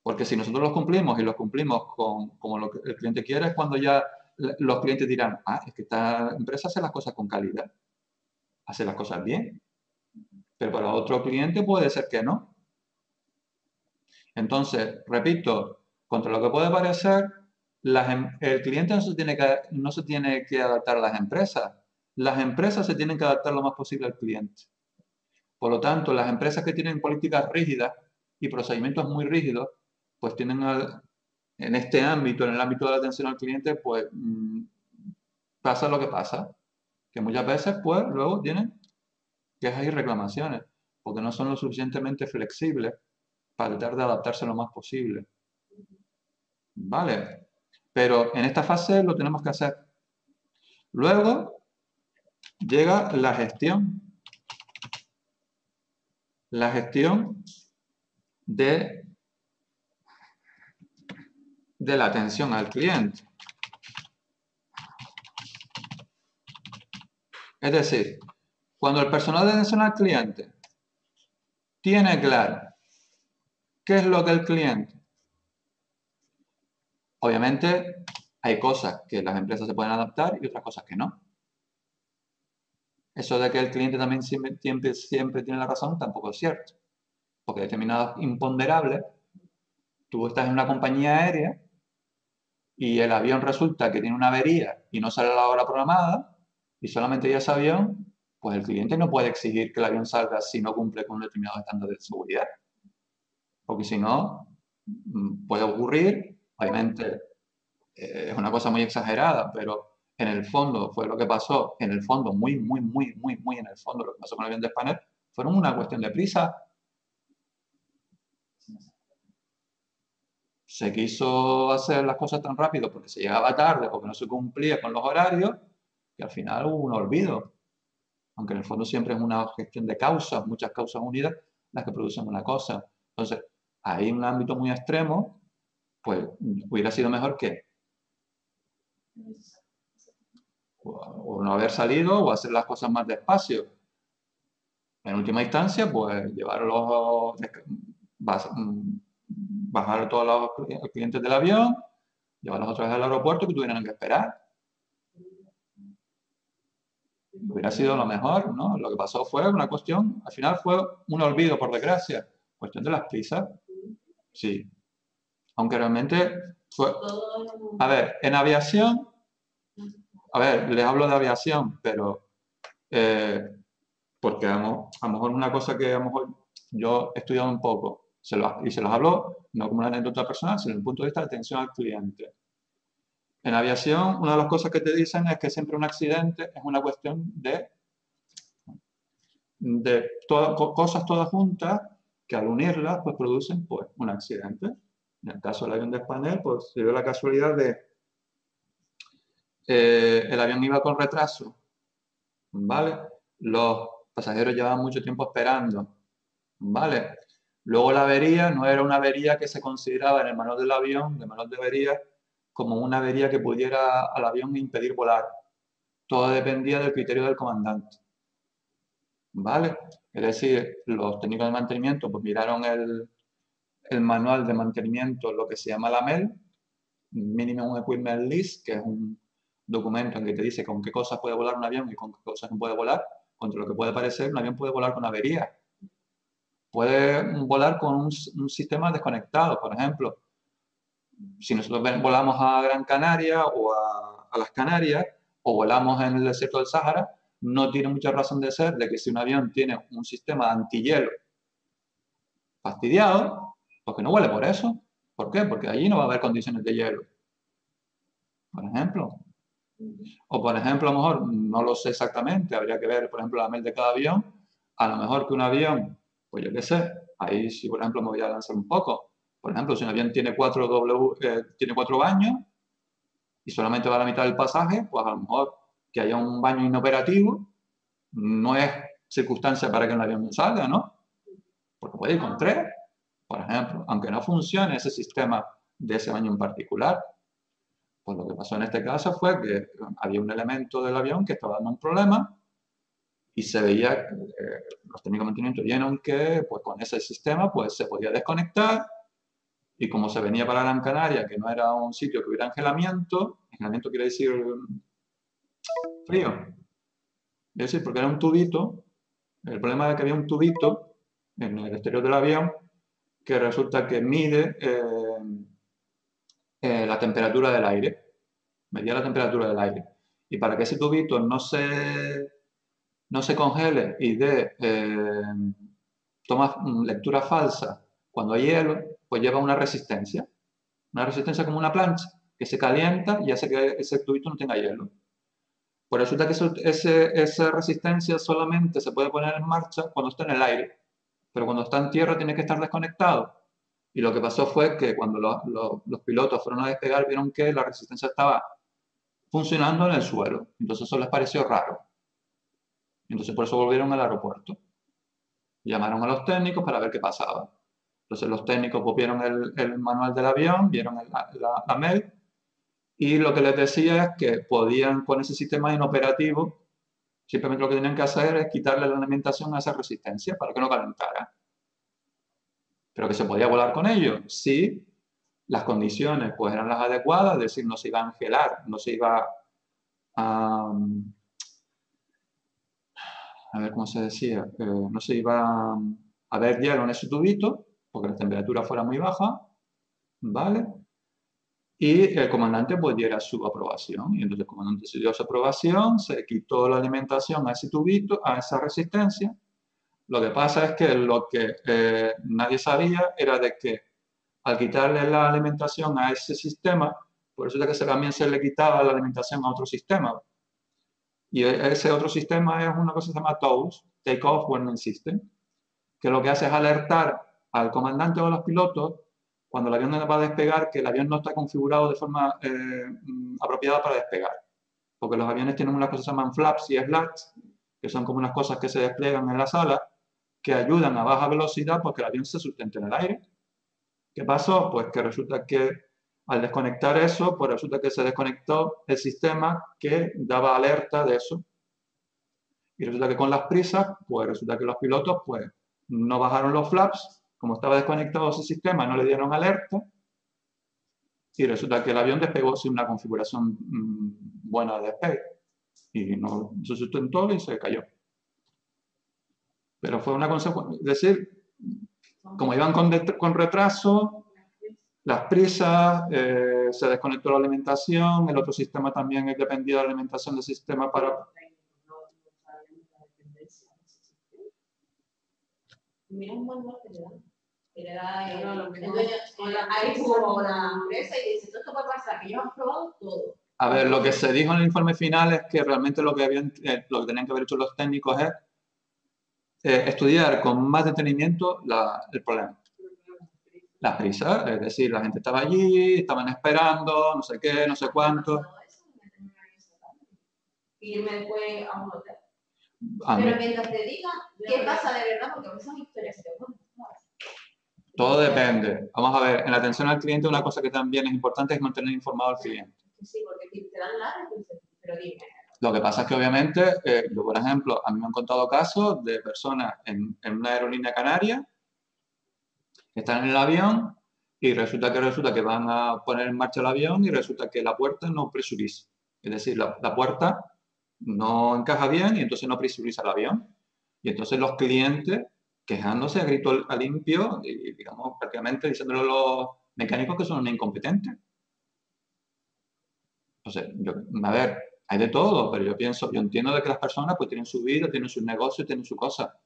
Porque si nosotros los cumplimos y los cumplimos como lo que el cliente quiere, es cuando ya los clientes dirán, ah, es que esta empresa hace las cosas con calidad, hace las cosas bien. Pero para otro cliente puede ser que no. Entonces, repito, contra lo que puede parecer, el cliente no se tiene que adaptar a las empresas se tienen que adaptar lo más posible al cliente. Por lo tanto, las empresas que tienen políticas rígidas y procedimientos muy rígidos, pues tienen en este ámbito, en el ámbito de la atención al cliente, pues pasa lo que pasa, que muchas veces pues luego tienen quejas y reclamaciones, porque no son lo suficientemente flexibles para tratar de adaptarse lo más posible. ¿Vale? Pero en esta fase lo tenemos que hacer. Luego llega la gestión. La gestión de la atención al cliente. Es decir, cuando el personal de atención al cliente tiene claro qué es lo que el cliente, obviamente hay cosas que las empresas se pueden adaptar y otras cosas que no. Eso de que el cliente también siempre tiene la razón tampoco es cierto, porque determinados imponderables, tú estás en una compañía aérea y el avión resulta que tiene una avería y no sale a la hora programada y solamente hay ese avión, pues el cliente no puede exigir que el avión salga si no cumple con un determinado estándar de seguridad. Porque si no, puede ocurrir, obviamente es una cosa muy exagerada, pero en el fondo fue lo que pasó, en el fondo, muy en el fondo, lo que pasó con el avión de Spanair, fueron una cuestión de prisa. Se quiso hacer las cosas tan rápido porque se llegaba tarde, porque no se cumplía con los horarios, que al final hubo un olvido. Aunque en el fondo siempre es una gestión de causas, muchas causas unidas, las que producen una cosa. Entonces, ahí en un ámbito muy extremo, pues hubiera sido mejor que o no haber salido o hacer las cosas más despacio. En última instancia, pues bajar a todos los clientes del avión, llevarlos otra vez al aeropuerto que tuvieran que esperar. Hubiera sido lo mejor, ¿no? Lo que pasó fue una cuestión, al final fue un olvido, por desgracia. Cuestión de las prisas. Sí. Aunque realmente fue... A ver, en aviación... A ver, les hablo de aviación, pero... porque a lo mejor una cosa que a lo mejor yo he estudiado un poco y se los hablo no como una anécdota personal, sino desde el punto de vista de atención al cliente. En aviación, una de las cosas que te dicen es que siempre un accidente es una cuestión de cosas todas juntas que al unirlas pues producen pues un accidente. En el caso del avión de Spanair, pues se dio la casualidad de el avión iba con retraso, ¿vale? Los pasajeros llevaban mucho tiempo esperando, ¿vale? Luego la avería no era una avería que se consideraba en el manual del avión, el manual de avería, como una avería que pudiera al avión impedir volar. Todo dependía del criterio del comandante, ¿vale? Es decir, los técnicos de mantenimiento pues miraron el manual de mantenimiento, lo que se llama la MEL, Minimum Equipment List, que es un documento en que te dice con qué cosas puede volar un avión y con qué cosas no puede volar. Contra lo que puede parecer, un avión puede volar con avería. Puede volar con un sistema desconectado, por ejemplo. Si nosotros volamos a Gran Canaria o a las Canarias o volamos en el desierto del Sáhara, no tiene mucha razón de ser de que si un avión tiene un sistema de antihielo fastidiado, pues que no vuele por eso. ¿Por qué? Porque allí no va a haber condiciones de hielo. por ejemplo. O, por ejemplo, a lo mejor, no lo sé exactamente, habría que ver, por ejemplo, la MEL de cada avión. A lo mejor que un avión, pues yo qué sé, ahí sí, por ejemplo, me voy a lanzar un poco. Por ejemplo, si un avión tiene 4 baños y solamente va a la mitad del pasaje, pues a lo mejor que haya un baño inoperativo no es circunstancia para que un avión no salga, ¿no? Porque puede ir con 3, por ejemplo, aunque no funcione ese sistema de ese baño en particular. Pues lo que pasó en este caso fue que había un elemento del avión que estaba dando un problema y se veía, los técnicos de mantenimiento vieron que pues, con ese sistema pues, se podía desconectar y como se venía para Gran Canaria, que no era un sitio que hubiera angelamiento quiere decir frío, es decir, porque era un tubito, el problema es que había un tubito en el exterior del avión que resulta que mide la temperatura del aire, medía la temperatura del aire. Y para que ese tubito no se congele y toma lectura falsa cuando hay hielo, pues lleva una resistencia como una plancha que se calienta y hace que ese tubito no tenga hielo. Pues resulta que esa resistencia solamente se puede poner en marcha cuando está en el aire, pero cuando está en tierra tiene que estar desconectado. Y lo que pasó fue que cuando los pilotos fueron a despegar vieron que la resistencia estaba funcionando en el suelo. Entonces eso les pareció raro. Entonces por eso volvieron al aeropuerto. Llamaron a los técnicos para ver qué pasaba. Entonces los técnicos vieron el manual del avión, vieron la MEL, y lo que les decía es que podían, con ese sistema inoperativo, simplemente lo que tenían que hacer es quitarle la alimentación a esa resistencia para que no calentara. Pero que se podía volar con ello, sí, las condiciones pues eran las adecuadas, es decir, no se iba a angelar, no se iba a ver cómo se decía, no se iba a ver hielo en ese tubito, porque la temperatura fuera muy baja, ¿vale? Y el comandante pues diera su aprobación, y entonces el comandante se dio su aprobación, se quitó la alimentación a ese tubito, a esa resistencia. Lo que pasa es que lo que nadie sabía era de que al quitarle la alimentación a ese sistema, por eso es que también se le quitaba la alimentación a otro sistema. Y ese otro sistema es una cosa que se llama TOWS, Take Off Warning System, que lo que hace es alertar al comandante o a los pilotos cuando el avión va a despegar que el avión no está configurado de forma apropiada para despegar. Porque los aviones tienen unas cosas que se llaman flaps y slats, que son como unas cosas que se despliegan en las alas, que ayudan a baja velocidad porque el avión se sustente en el aire. ¿Qué pasó? Pues que resulta que al desconectar eso, pues resulta que se desconectó el sistema que daba alerta de eso. Y resulta que con las prisas, pues resulta que los pilotos pues no bajaron los flaps, como estaba desconectado ese sistema, no le dieron alerta. Y resulta que el avión despegó sin una configuración buena de despegue. Y no se sustentó y se cayó. Pero fue una consecuencia, es decir, como iban con retraso, las prisas, se desconectó la alimentación, el otro sistema también dependía de la alimentación del sistema para... Mira un buen norte que le da el dueño, ahí jugó la empresa y dice, todo esto puede pasar, que ellos han probado todo. A ver, lo que se dijo en el informe final es que realmente lo que tenían que haber hecho los técnicos es estudiar con más detenimiento el problema. Las prisas, es decir, la gente estaba allí, estaban esperando, no sé qué, no sé cuánto. Y irme después a un hotel. Pero mientras te diga qué pasa de verdad, porque son historias que te cuentan. Todo depende. Vamos a ver, en la atención al cliente una cosa que también es importante es mantener informado al cliente. Sí, porque te dan la pero dime. Lo que pasa es que obviamente, yo por ejemplo, a mí me han contado casos de personas en una aerolínea canaria que están en el avión y resulta que van a poner en marcha el avión y resulta que la puerta no presuriza. Es decir, la puerta no encaja bien y entonces no presuriza el avión. Y entonces los clientes quejándose a grito a limpio y digamos prácticamente diciéndole a los mecánicos que son unos incompetentes. Entonces, a ver, hay de todo, pero yo entiendo de que las personas pues tienen su vida, tienen sus negocios, tienen su cosa.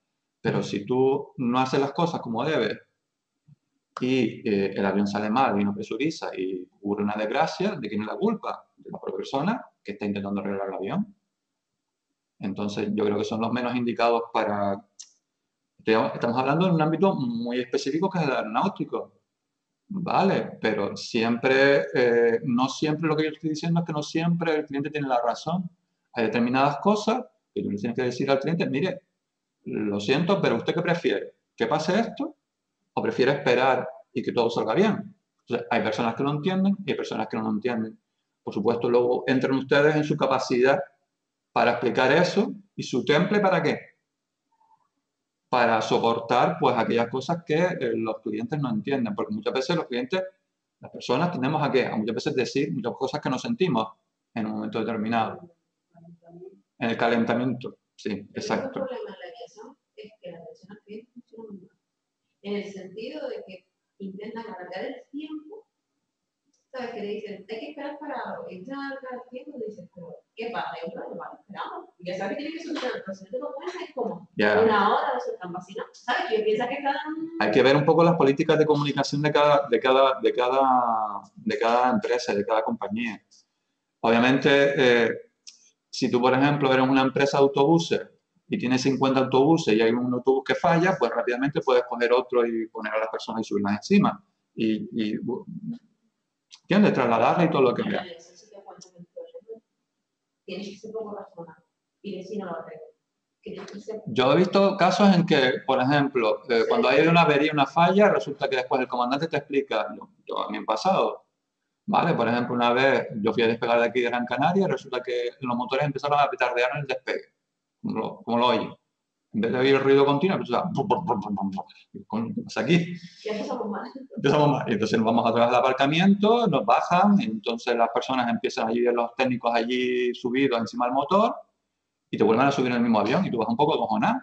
Pero si tú no haces las cosas como debes y el avión sale mal y no presuriza y ocurre una desgracia, ¿de quién es la culpa? de la propia persona que está intentando arreglar el avión. Entonces, yo creo que son los menos indicados para... Estamos hablando de un ámbito muy específico que es el aeronáutico. Vale, pero siempre, no siempre lo que yo estoy diciendo es que no siempre el cliente tiene la razón. Hay determinadas cosas que tú le tienes que decir al cliente, mire, lo siento, pero ¿usted qué prefiere? ¿Que pase esto? ¿O prefiere esperar y que todo salga bien? Entonces, hay personas que lo entienden y hay personas que no lo entienden. Por supuesto, luego entran ustedes en su capacidad para explicar eso y su temple ¿para qué? Para soportar pues aquellas cosas que los clientes no entienden, porque muchas veces los clientes, las personas tendemos a muchas veces decir muchas cosas que no sentimos en un momento determinado. En el calentamiento, sí, exacto. El problema en la aviación es que la atención al cliente funciona muy mal, en el sentido de que intentan alargar el tiempo. ¿Sabes? Que le dicen, hay que esperar para entrar al tiempo, y le dicen, pero ¿qué pasa? Y otro, vale, esperamos. Y ya sabes que tiene que solucionar, pero si no te lo cuentas es como una hora, no se están vacinando. ¿Sabes? Que piensa que cada... Hay que ver un poco las políticas de comunicación de cada empresa, de cada compañía. Obviamente, si tú, por ejemplo, eres una empresa de autobuses y tienes 50 autobuses y hay un autobús que falla, pues rápidamente puedes coger otro y poner a las personas y subirlas encima. ¿Entiendes? Trasladarla y todo lo que veas. Tienes que ser poco razonable y decir no lo arreglo. Yo he visto casos en que, por ejemplo, cuando hay una avería, una falla, resulta que después el comandante te explica, yo a mí me ha pasado, ¿vale? Por ejemplo, una vez yo fui a despegar de aquí de Gran Canaria y resulta que los motores empezaron a petardear en el despegue, como lo oyen. En vez de oír el ruido continuo, empezaba aquí. Ya empezamos mal. Empezamos mal. Y entonces nos vamos a través del aparcamiento, nos bajan, entonces las personas empiezan allí, los técnicos allí subidos encima del motor, y te vuelven a subir en el mismo avión y tú vas un poco acojonado.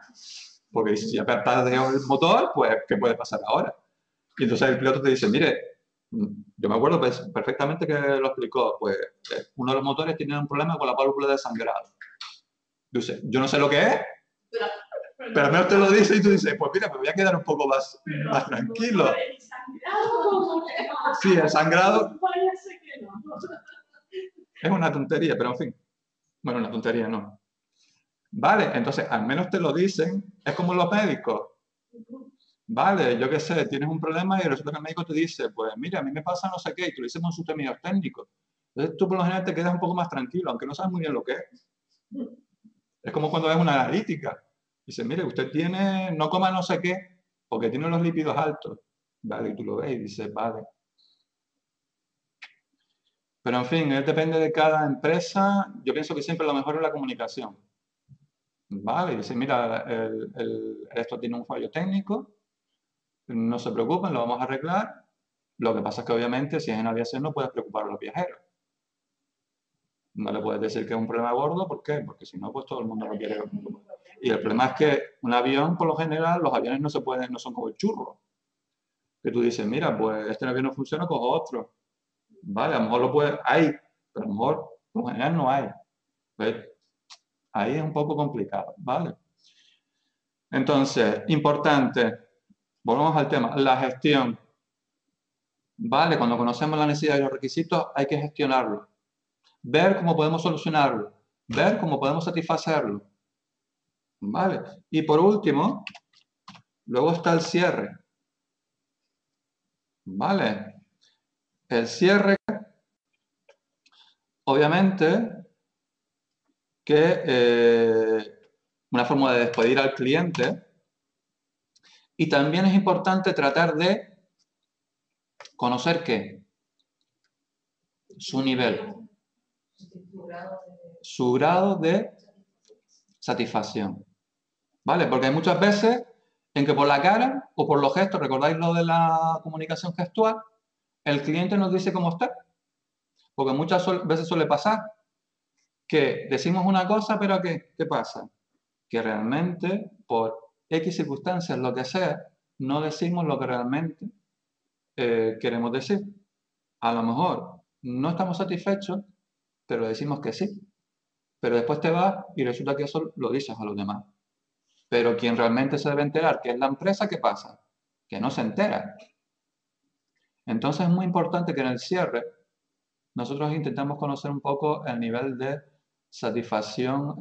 Porque dices, si ya tardeó el motor, pues, ¿qué puede pasar ahora? Y entonces el piloto te dice, mire, yo me acuerdo perfectamente que lo explicó, pues uno de los motores tiene un problema con la válvula de sangrado. Yo no sé lo que es, pero al menos te lo dice y tú dices, pues mira, me voy a quedar un poco más tranquilo. Sí, el sangrado es una tontería, pero en fin. Bueno, una tontería no. Vale, entonces al menos te lo dicen, es como los médicos. Vale, yo qué sé, tienes un problema y resulta que el médico te dice, pues mira, a mí me pasa no sé qué, y tú lo dices con sus términos técnicos. Entonces tú por lo general te quedas un poco más tranquilo, aunque no sabes muy bien lo que es. Es como cuando ves una analítica. Dice, mire, usted tiene, no coma no sé qué, porque tiene los lípidos altos. Vale, y tú lo ves y dices, vale. Pero en fin, depende de cada empresa. Yo pienso que siempre lo mejor es la comunicación. Vale, y dice, mira, esto tiene un fallo técnico, no se preocupen, lo vamos a arreglar. Lo que pasa es que obviamente si es en aviación no puedes preocupar a los viajeros. No le puedes decir que es un problema gordo, ¿por qué? Porque si no, pues todo el mundo lo quiere. Y el problema es que un avión, por lo general, los aviones no son como el churro. Que tú dices, mira, pues este avión no funciona, cojo otro. Vale, a lo mejor hay, pero a lo mejor, por lo general, no hay. Pues, ahí es un poco complicado, ¿vale? Entonces, importante, volvemos al tema, la gestión. ¿Vale? Cuando conocemos la necesidad y los requisitos, hay que gestionarlo. Ver cómo podemos solucionarlo. Ver cómo podemos satisfacerlo. ¿Vale? Y por último, luego está el cierre. ¿Vale? El cierre, obviamente, que una forma de despedir al cliente. Y también es importante tratar de conocer ¿qué? Su nivel. Su grado de satisfacción. ¿Vale? Porque hay muchas veces en que por la cara o por los gestos, ¿recordáis lo de la comunicación gestual? El cliente nos dice cómo está. Porque muchas veces suele pasar que decimos una cosa, pero ¿qué pasa? Que realmente, por X circunstancias, lo que sea, no decimos lo que realmente queremos decir. A lo mejor no estamos satisfechos, pero decimos que sí. Pero después te vas y resulta que eso lo dices a los demás. Pero quien realmente se debe enterar, que es la empresa, ¿qué pasa? Que no se entera. Entonces es muy importante que en el cierre, nosotros intentamos conocer un poco el nivel de satisfacción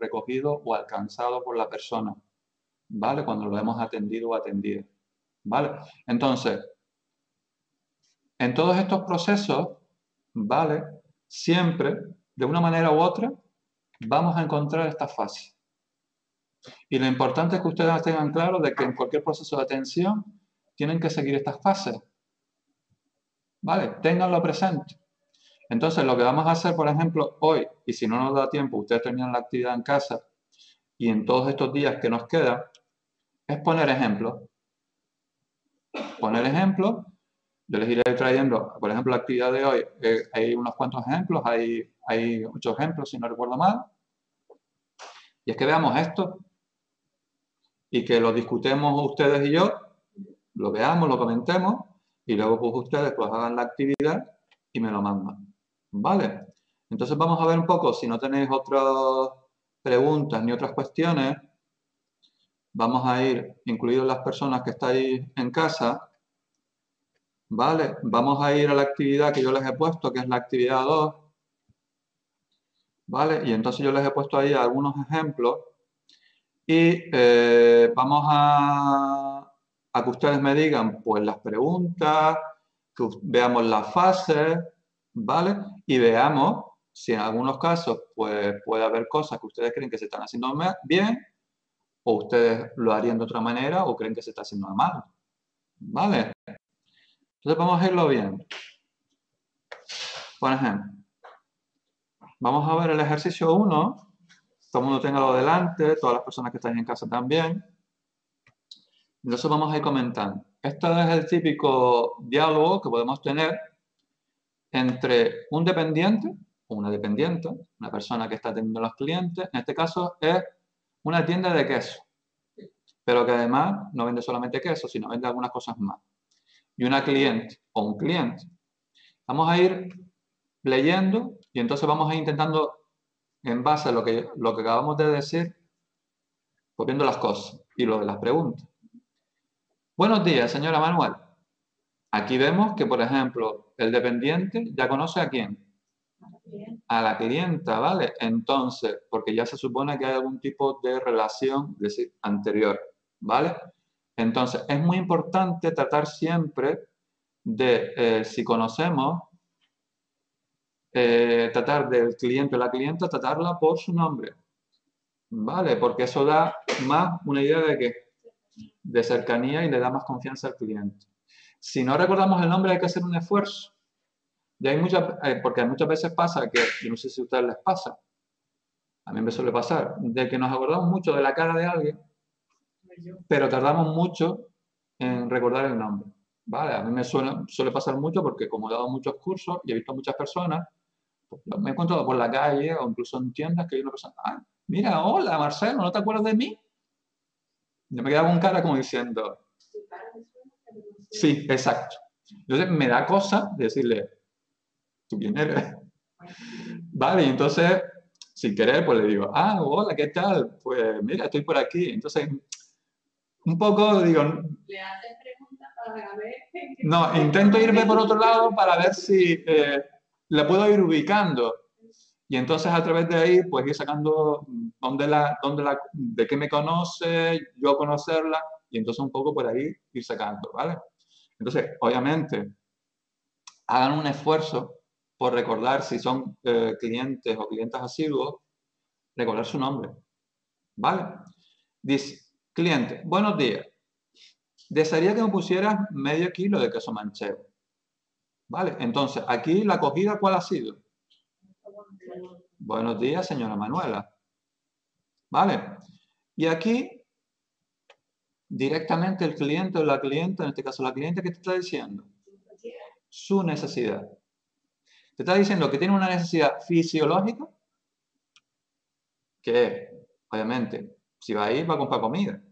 recogido o alcanzado por la persona, ¿vale? Cuando lo hemos atendido o atendida, ¿vale? Entonces, en todos estos procesos, ¿vale? Siempre, de una manera u otra, vamos a encontrar esta fase. Y lo importante es que ustedes tengan claro de que en cualquier proceso de atención tienen que seguir estas fases, ¿vale? Ténganlo presente. Entonces, lo que vamos a hacer, por ejemplo, hoy, y si no nos da tiempo, ustedes terminan la actividad en casa, y en todos estos días que nos quedan, es poner ejemplos. Poner ejemplos, yo les iré trayendo, por ejemplo, la actividad de hoy, hay unos cuantos ejemplos, hay 8 ejemplos, si no recuerdo mal, y es que veamos esto, y que lo discutemos ustedes y yo, lo veamos, lo comentemos, y luego pues ustedes pues hagan la actividad y me lo mandan. ¿Vale? Entonces vamos a ver un poco, si no tenéis otras preguntas ni otras cuestiones, vamos a ir, incluidos las personas que estáis en casa, ¿vale? Vamos a ir a la actividad que yo les he puesto, que es la actividad 2, ¿vale? Y entonces yo les he puesto ahí algunos ejemplos y vamos a que ustedes me digan pues las preguntas, que veamos las fases, ¿vale? Y veamos si en algunos casos pues puede haber cosas que ustedes creen que se están haciendo bien o ustedes lo harían de otra manera o creen que se está haciendo mal, ¿vale? Entonces vamos a irlo viendo. Por ejemplo, vamos a ver el ejercicio 1. Todo el mundo téngalo delante, todas las personas que están en casa también. Entonces vamos a ir comentando. Este es el típico diálogo que podemos tener entre un dependiente o una dependiente, una persona que está atendiendo a los clientes. En este caso es una tienda de queso, pero que además no vende solamente queso, sino vende algunas cosas más. Y una cliente o un cliente. Vamos a ir leyendo y entonces vamos a ir intentando, en base a lo que acabamos de decir, pues viendo las cosas y lo de las preguntas. Buenos días, señora Manuel. Aquí vemos que, por ejemplo, el dependiente ya conoce a quién. A la clienta, ¿vale? Entonces, porque ya se supone que hay algún tipo de relación, es decir, anterior, ¿vale? Entonces, es muy importante tratar siempre de, si conocemos, tratar del cliente o la clienta, tratarla por su nombre, ¿vale? Porque eso da más una idea de cercanía y le da más confianza al cliente. Si no recordamos el nombre, hay que hacer un esfuerzo. Y hay porque muchas veces pasa que, yo no sé si a ustedes les pasa, a mí me suele pasar, de que nos acordamos mucho de la cara de alguien, pero tardamos mucho en recordar el nombre, ¿vale? A mí me suele pasar mucho porque como he dado muchos cursos y he visto muchas personas, pues me he encontrado por la calle o incluso en tiendas que hay una persona, ah, mira, hola Marcelo, ¿no te acuerdas de mí? Yo me quedaba con cara como diciendo, sí, exacto. Entonces me da cosa decirle, ¿tú quién eres? Vale, y entonces, sin querer, pues le digo, ah, hola, ¿qué tal? Pues mira, estoy por aquí. Entonces, un poco digo... Le haces preguntas para ver... No, intento irme por otro lado para ver si la puedo ir ubicando. Y entonces a través de ahí, pues ir sacando de qué me conoce, yo conocerla, y entonces un poco por ahí ir sacando, ¿vale? Entonces, obviamente, hagan un esfuerzo por recordar si son clientes o clientes asiduos, recordar su nombre, ¿vale? Dice, cliente, buenos días. Desearía que me pusieras medio kilo de queso manchego. ¿Vale? Entonces, aquí la acogida, ¿cuál ha sido? Buenos días, señora Manuela. ¿Vale? Y aquí, directamente el cliente o la clienta, en este caso la cliente, ¿qué te está diciendo? Su necesidad. Te está diciendo que tiene una necesidad fisiológica, que obviamente, si va a ir, va a comprar comida.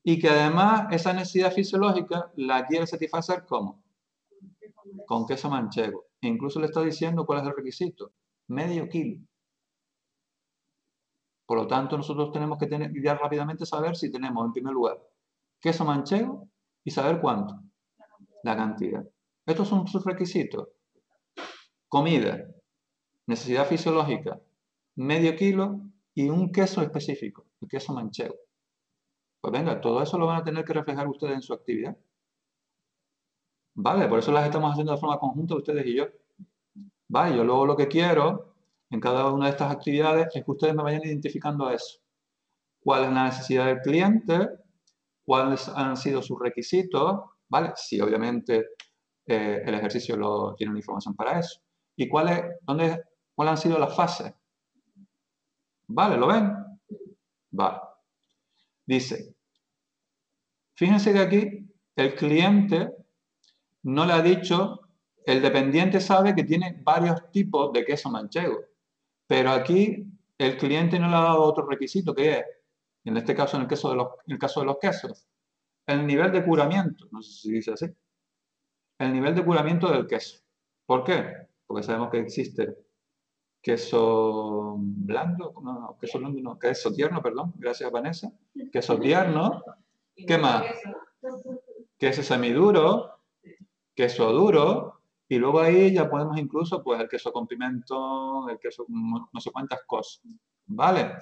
Y que además esa necesidad fisiológica la quiere satisfacer ¿cómo? Con queso manchego. E incluso le está diciendo cuál es el requisito. Medio kilo. Por lo tanto, nosotros tenemos que ya rápidamente saber si tenemos, en primer lugar, queso manchego y saber cuánto. La cantidad. Estos son sus requisitos. Comida, necesidad fisiológica, medio kilo y un queso específico, el queso manchego. Pues venga, todo eso lo van a tener que reflejar ustedes en su actividad. Vale, por eso las estamos haciendo de forma conjunta ustedes y yo. Vale, yo luego lo que quiero en cada una de estas actividades es que ustedes me vayan identificando eso. ¿Cuál es la necesidad del cliente? ¿Cuáles han sido sus requisitos? ¿Vale? Sí, obviamente el ejercicio tiene una información para eso. ¿Y cuáles han sido las fases? ¿Vale? ¿Lo ven? Vale. Dice, fíjense que aquí el cliente no le ha dicho, el dependiente sabe que tiene varios tipos de queso manchego, pero aquí el cliente no le ha dado otro requisito que es, en este caso, en el caso de los quesos, el nivel de curamiento, no sé si dice así, el nivel de curamiento del queso. ¿Por qué? Porque sabemos que existe queso blando, no, queso blando no, queso tierno, perdón, gracias Vanessa, queso tierno, ¿qué más? Queso semiduro, queso duro, y luego ahí ya podemos incluso, pues, el queso con pimiento, el queso no sé cuántas cosas, ¿vale?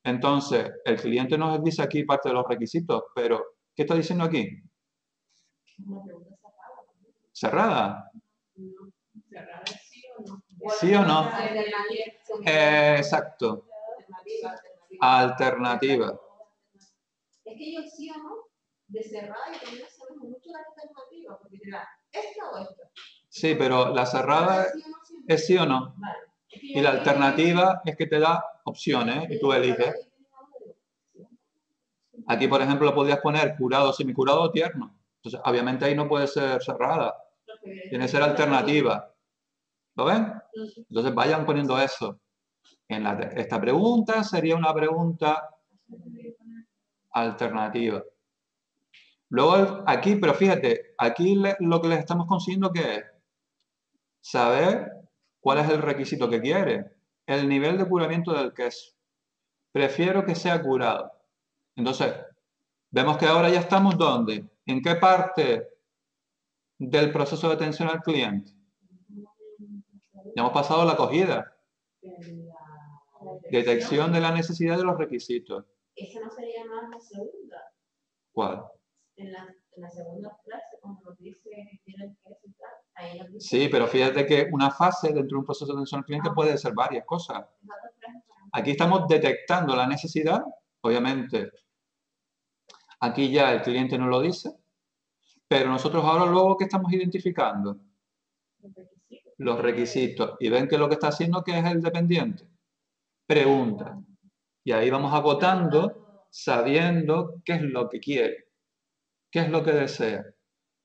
Entonces, el cliente nos dice aquí parte de los requisitos, pero ¿qué está diciendo aquí? ¿Cerrada? ¿Cerrada es sí o no? ¿Sí o no? Exacto. Alternativa. Es que yo sí o no, de cerrada y también sabemos mucho la alternativa, porque dirá, ¿esta o esta? Sí, pero la cerrada es sí o no. Vale. Y la alternativa es que te da opciones y tú eliges. Aquí, por ejemplo, podrías poner curado, semicurado o tierno. Entonces, obviamente ahí no puede ser cerrada. Tiene que ser alternativa. ¿Lo ven? Entonces, vayan poniendo eso. Esta pregunta sería una pregunta alternativa. Luego, aquí, pero fíjate, aquí lo que les estamos consiguiendo ¿qué es? Saber cuál es el requisito que quiere. El nivel de curamiento del queso. Prefiero que sea curado. Entonces, vemos que ahora ya estamos ¿dónde? ¿En qué parte del proceso de atención al cliente? Ya hemos pasado la acogida. Detección de la necesidad de los requisitos. Esa no sería más la segunda. ¿Cuál? En la segunda frase, cuando nos dice que tiene que tal, ahí nos dice. Sí, pero fíjate que una fase dentro de un proceso de atención al cliente puede ser varias cosas. Aquí estamos detectando la necesidad, obviamente. Aquí ya el cliente no lo dice, pero nosotros ahora luego ¿qué estamos identificando? Los requisitos. Y ven que lo que está haciendo que es el dependiente. Pregunta. Y ahí vamos agotando sabiendo qué es lo que quiere, qué es lo que desea,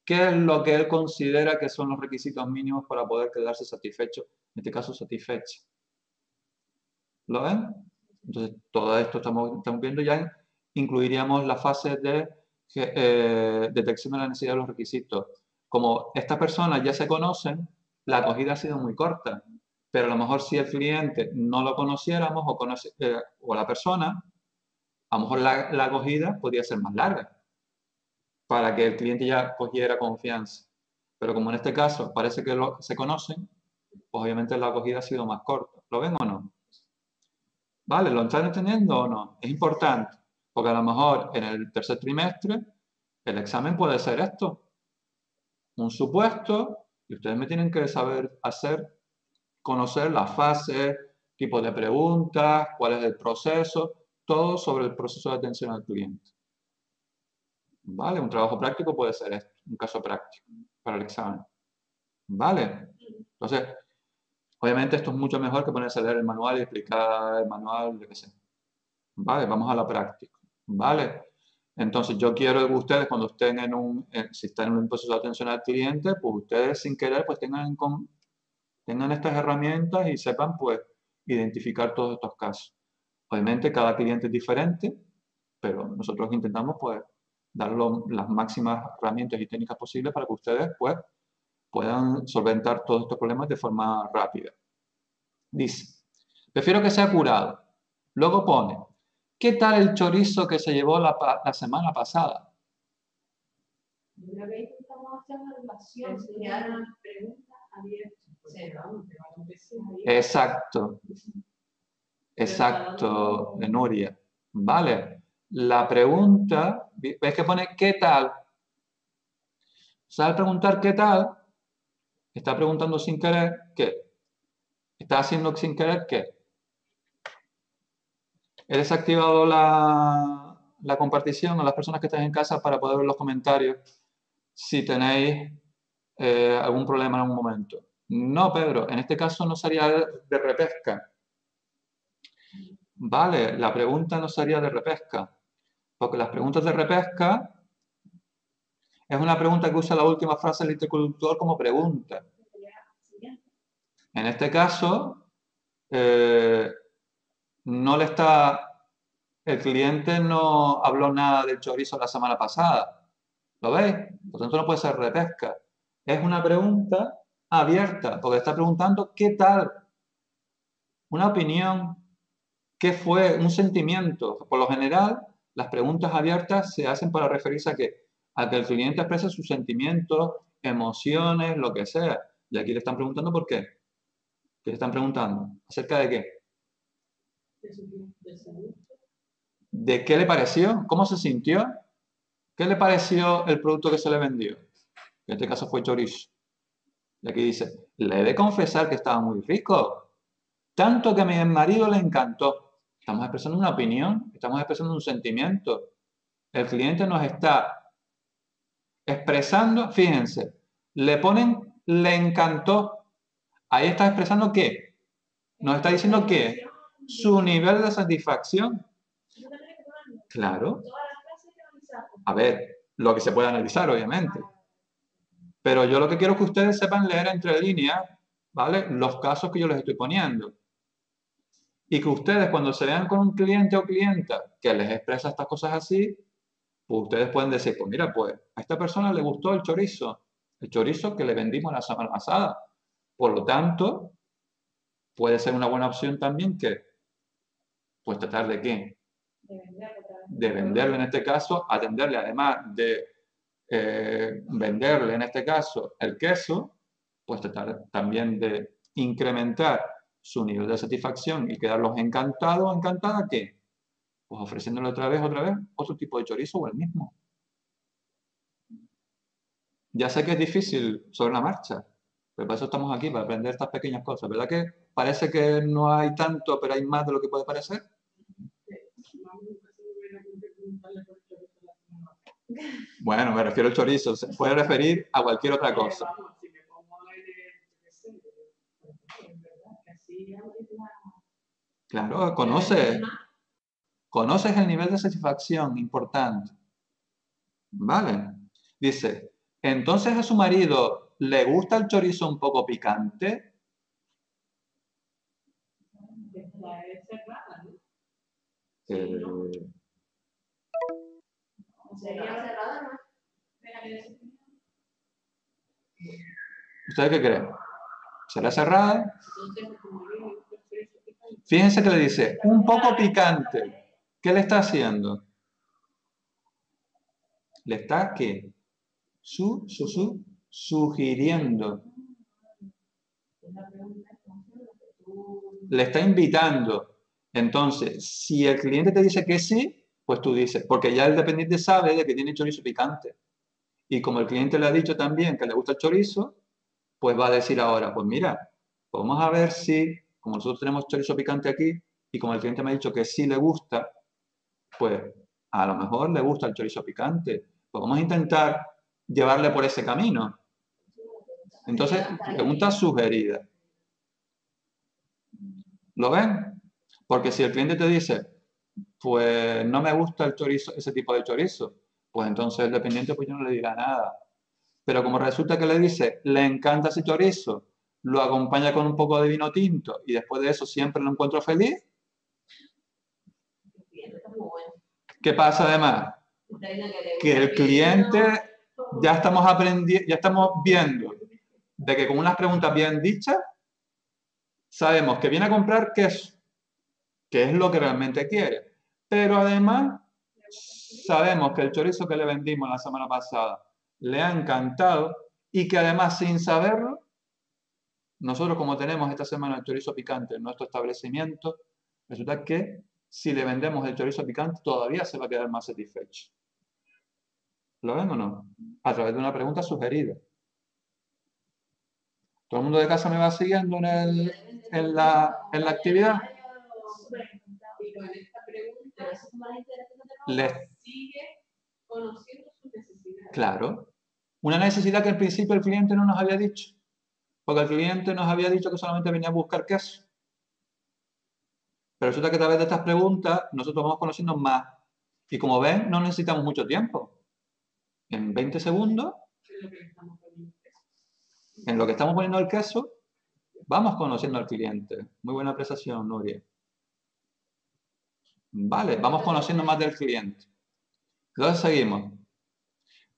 qué es lo que él considera que son los requisitos mínimos para poder quedarse satisfecho, en este caso satisfecha. ¿Lo ven? Entonces, todo esto estamos viendo ya, incluiríamos la fase de detección de la necesidad de los requisitos. Como estas personas ya se conocen, la acogida ha sido muy corta, pero a lo mejor si el cliente no lo conociéramos o la persona, a lo mejor la acogida podría ser más larga para que el cliente ya cogiera confianza. Pero como en este caso parece que se conocen, pues obviamente la acogida ha sido más corta. ¿Lo ven o no? ¿Vale? ¿Lo están entendiendo o no? Es importante, porque a lo mejor en el tercer trimestre el examen puede ser esto. Un supuesto, y ustedes me tienen que saber conocer las fases, tipos de preguntas, cuál es el proceso, todo sobre el proceso de atención al cliente. ¿Vale? Un trabajo práctico puede ser esto, un caso práctico para el examen. ¿Vale? Entonces, obviamente esto es mucho mejor que ponerse a leer el manual y explicar el manual, yo qué sé. ¿Vale? Vamos a la práctica. ¿Vale? Entonces, yo quiero que ustedes, cuando estén si están en un proceso de atención al cliente, pues ustedes sin querer, pues tengan estas herramientas y sepan, pues, identificar todos estos casos. Obviamente, cada cliente es diferente, pero nosotros intentamos, pues, dar las máximas herramientas y técnicas posibles para que ustedes, pues, puedan solventar todos estos problemas de forma rápida. Dice, prefiero que sea curado. Luego pone, ¿qué tal el chorizo que se llevó la semana pasada? Una vez intentamos hacer una relación, sería una pregunta abierta. Exacto. Exacto, Nuria. Vale. La pregunta, ¿ves que pone qué tal? O sea, al preguntar qué tal, está preguntando sin querer qué. Está haciendo sin querer qué. He desactivado la compartición a las personas que están en casa para poder ver los comentarios si tenéis algún problema en algún momento. No, Pedro, en este caso no sería de repesca. Vale, la pregunta no sería de repesca. Porque las preguntas de repesca es una pregunta que usa la última frase del interlocutor como pregunta. En este caso, no le está... El cliente no habló nada del chorizo la semana pasada. ¿Lo veis? Por tanto, no puede ser repesca. Es una pregunta abierta, porque está preguntando ¿qué tal? Una opinión, ¿qué fue? Un sentimiento. Por lo general, las preguntas abiertas se hacen para referirse a que el cliente exprese sus sentimientos, emociones, lo que sea. Y aquí le están preguntando ¿por qué? ¿Qué le están preguntando? ¿Acerca de qué? ¿De qué le pareció? ¿Cómo se sintió? ¿Qué le pareció el producto que se le vendió? En este caso fue chorizo. Y aquí dice, le he de confesar que estaba muy rico. Tanto que a mi marido le encantó. Estamos expresando una opinión, estamos expresando un sentimiento. El cliente nos está expresando, fíjense, le ponen, le encantó. Ahí está expresando ¿qué? Nos está diciendo ¿qué? Su nivel de satisfacción. Claro. A ver, lo que se puede analizar, obviamente. Pero yo lo que quiero es que ustedes sepan leer entre líneas, ¿vale? Los casos que yo les estoy poniendo. Y que ustedes, cuando se vean con un cliente o clienta que les expresa estas cosas así, pues ustedes pueden decir, pues mira, pues a esta persona le gustó el chorizo que le vendimos la semana pasada. Por lo tanto, puede ser una buena opción también que, pues tratar de qué? De venderlo en este caso, atenderle además de venderle en este caso el queso, pues tratar también de incrementar su nivel de satisfacción y quedarlos encantados o encantadas, ¿qué? Pues ofreciéndole otra vez, otro tipo de chorizo o el mismo. Ya sé que es difícil sobre la marcha, pero para eso estamos aquí, para aprender estas pequeñas cosas. ¿Verdad que parece que no hay tanto, pero hay más de lo que puede parecer? Bueno, me refiero al chorizo, se puede referir a cualquier otra cosa. Claro, conoces el nivel de satisfacción importante. ¿Vale? Dice, entonces a su marido le gusta el chorizo un poco picante. ¿Ustedes qué creen? ¿Será cerrada? Fíjense que le dice, un poco picante. ¿Qué le está haciendo? Le está, ¿qué? Sugiriendo. Le está invitando. Entonces, si el cliente te dice que sí, pues tú dices, porque ya el dependiente sabe de que tiene chorizo picante. Y como el cliente le ha dicho también que le gusta el chorizo, pues va a decir ahora, pues mira, vamos a ver si, como nosotros tenemos chorizo picante aquí, y como el cliente me ha dicho que sí le gusta, pues a lo mejor le gusta el chorizo picante. Pues vamos a intentar llevarle por ese camino. Entonces, pregunta sugerida. ¿Lo ven? Porque si el cliente te dice, pues no me gusta el chorizo, ese tipo de chorizo, pues entonces el dependiente pues yo no le dirá nada. Pero como resulta que le dice, le encanta ese chorizo, lo acompaña con un poco de vino tinto y después de eso siempre lo encuentro feliz. ¿Qué pasa además? Que el cliente ya estamos aprendiendo, ya estamos viendo de que con unas preguntas bien dichas sabemos que viene a comprar queso, que es lo que realmente quiere. Pero además sabemos que el chorizo que le vendimos la semana pasada le ha encantado y que además sin saberlo nosotros como tenemos esta semana el chorizo picante en nuestro establecimiento, resulta que si le vendemos el chorizo picante todavía se va a quedar más satisfecho. ¿Lo ven o no? A través de una pregunta sugerida. ¿Todo el mundo de casa me va siguiendo en la actividad? Y con esta pregunta Les sigue conociendo sus necesidades. Claro. Una necesidad que al principio el cliente no nos había dicho. Porque el cliente nos había dicho que solamente venía a buscar queso. Pero resulta que a través de estas preguntas nosotros vamos conociendo más. Y como ven, no necesitamos mucho tiempo. En 20 segundos, en lo que estamos poniendo el queso, vamos conociendo al cliente. Muy buena apreciación, Nuria. Vale, vamos conociendo más del cliente. Entonces seguimos.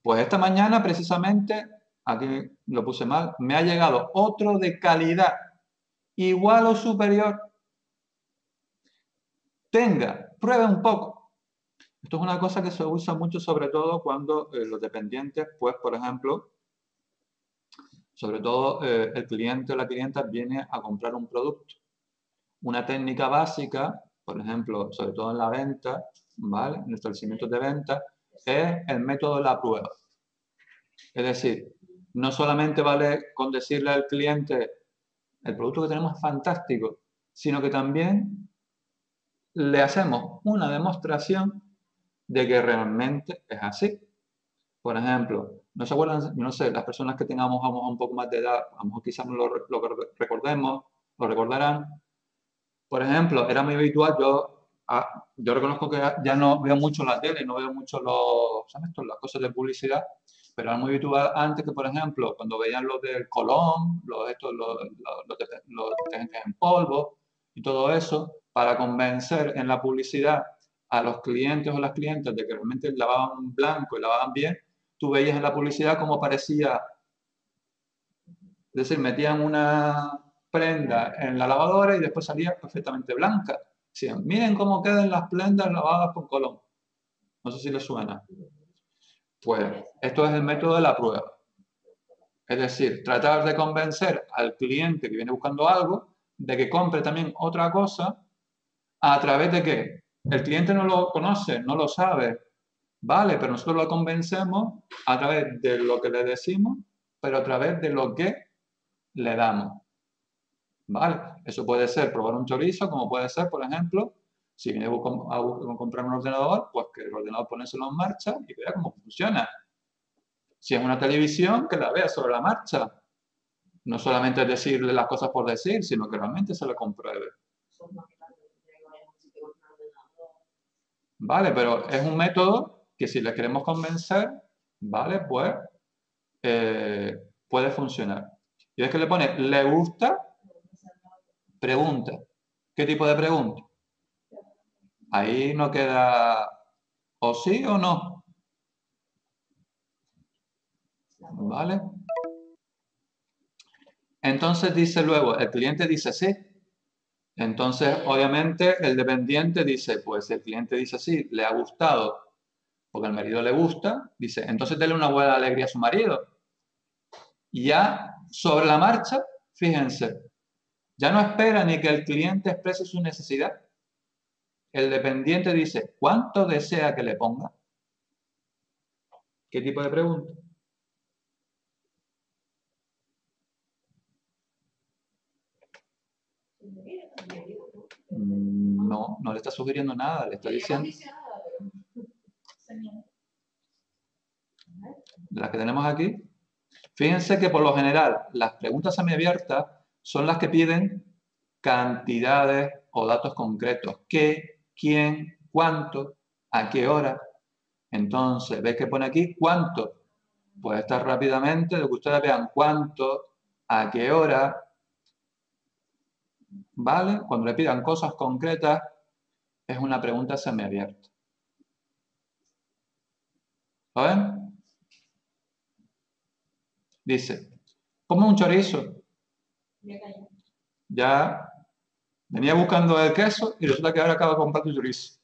Pues esta mañana, precisamente, aquí lo puse mal, me ha llegado otro de calidad igual o superior. Tenga, pruebe un poco. Esto es una cosa que se usa mucho, sobre todo cuando los dependientes, pues, por ejemplo, sobre todo el cliente o la clienta viene a comprar un producto. Una técnica básica, por ejemplo, sobre todo en la venta, ¿vale? En establecimientos de venta, es el método de la prueba. Es decir, no solamente vale con decirle al cliente el producto que tenemos es fantástico, sino que también le hacemos una demostración de que realmente es así. Por ejemplo, ¿no se acuerdan? No sé, las personas que tengamos un poco más de edad, a lo mejor quizás lo recordemos, lo recordarán. Por ejemplo, era muy habitual, yo reconozco que ya no veo mucho la tele, no veo mucho las cosas de publicidad, pero era muy habitual antes que, por ejemplo, cuando veían los del Colón, los detergentes en polvo y todo eso, para convencer en la publicidad a los clientes o las clientas de que realmente lavaban blanco y lavaban bien, tú veías en la publicidad cómo parecía, es decir, metían una prenda en la lavadora y después salía perfectamente blanca. Decían, miren cómo quedan las prendas lavadas con Colón. No sé si les suena. Pues esto es el método de la prueba. Es decir, tratar de convencer al cliente que viene buscando algo de que compre también otra cosa a través de que el cliente no lo conoce, no lo sabe, vale, pero nosotros lo convencemos a través de lo que le decimos, pero a través de lo que le damos. ¿Vale? Eso puede ser probar un chorizo, como puede ser, por ejemplo, si viene a comprar un ordenador, pues que el ordenador ponérselo en marcha y vea cómo funciona. Si es una televisión, que la vea sobre la marcha. No solamente decirle las cosas por decir, sino que realmente se le compruebe. ¿Vale? Pero es un método que si le queremos convencer, ¿vale? Pues puede funcionar. Y es que le pone, ¿le gusta? Pregunta. ¿Qué tipo de pregunta? Ahí no queda o sí o no. ¿Vale? Entonces dice luego, el cliente dice sí. Entonces, obviamente, el dependiente dice, pues el cliente dice sí, le ha gustado, porque al marido le gusta, dice, entonces dele una buena alegría a su marido. Y ya sobre la marcha, fíjense, ya no espera ni que el cliente exprese su necesidad. El dependiente dice, ¿cuánto desea que le ponga? ¿Qué tipo de pregunta? No, no le está sugiriendo nada, le está diciendo... Las que tenemos aquí. Fíjense que por lo general las preguntas semiabiertas son las que piden cantidades o datos concretos. ¿Qué? ¿Quién? ¿Cuánto? ¿A qué hora? Entonces, ¿ves que pone aquí cuánto? Pues está rápidamente de que ustedes vean cuánto, a qué hora, ¿vale? Cuando le pidan cosas concretas, es una pregunta semiabierta. ¿Lo ven? Dice, ¿cómo un chorizo? Ya venía buscando el queso y resulta que ahora acaba de comprar tu chorizo.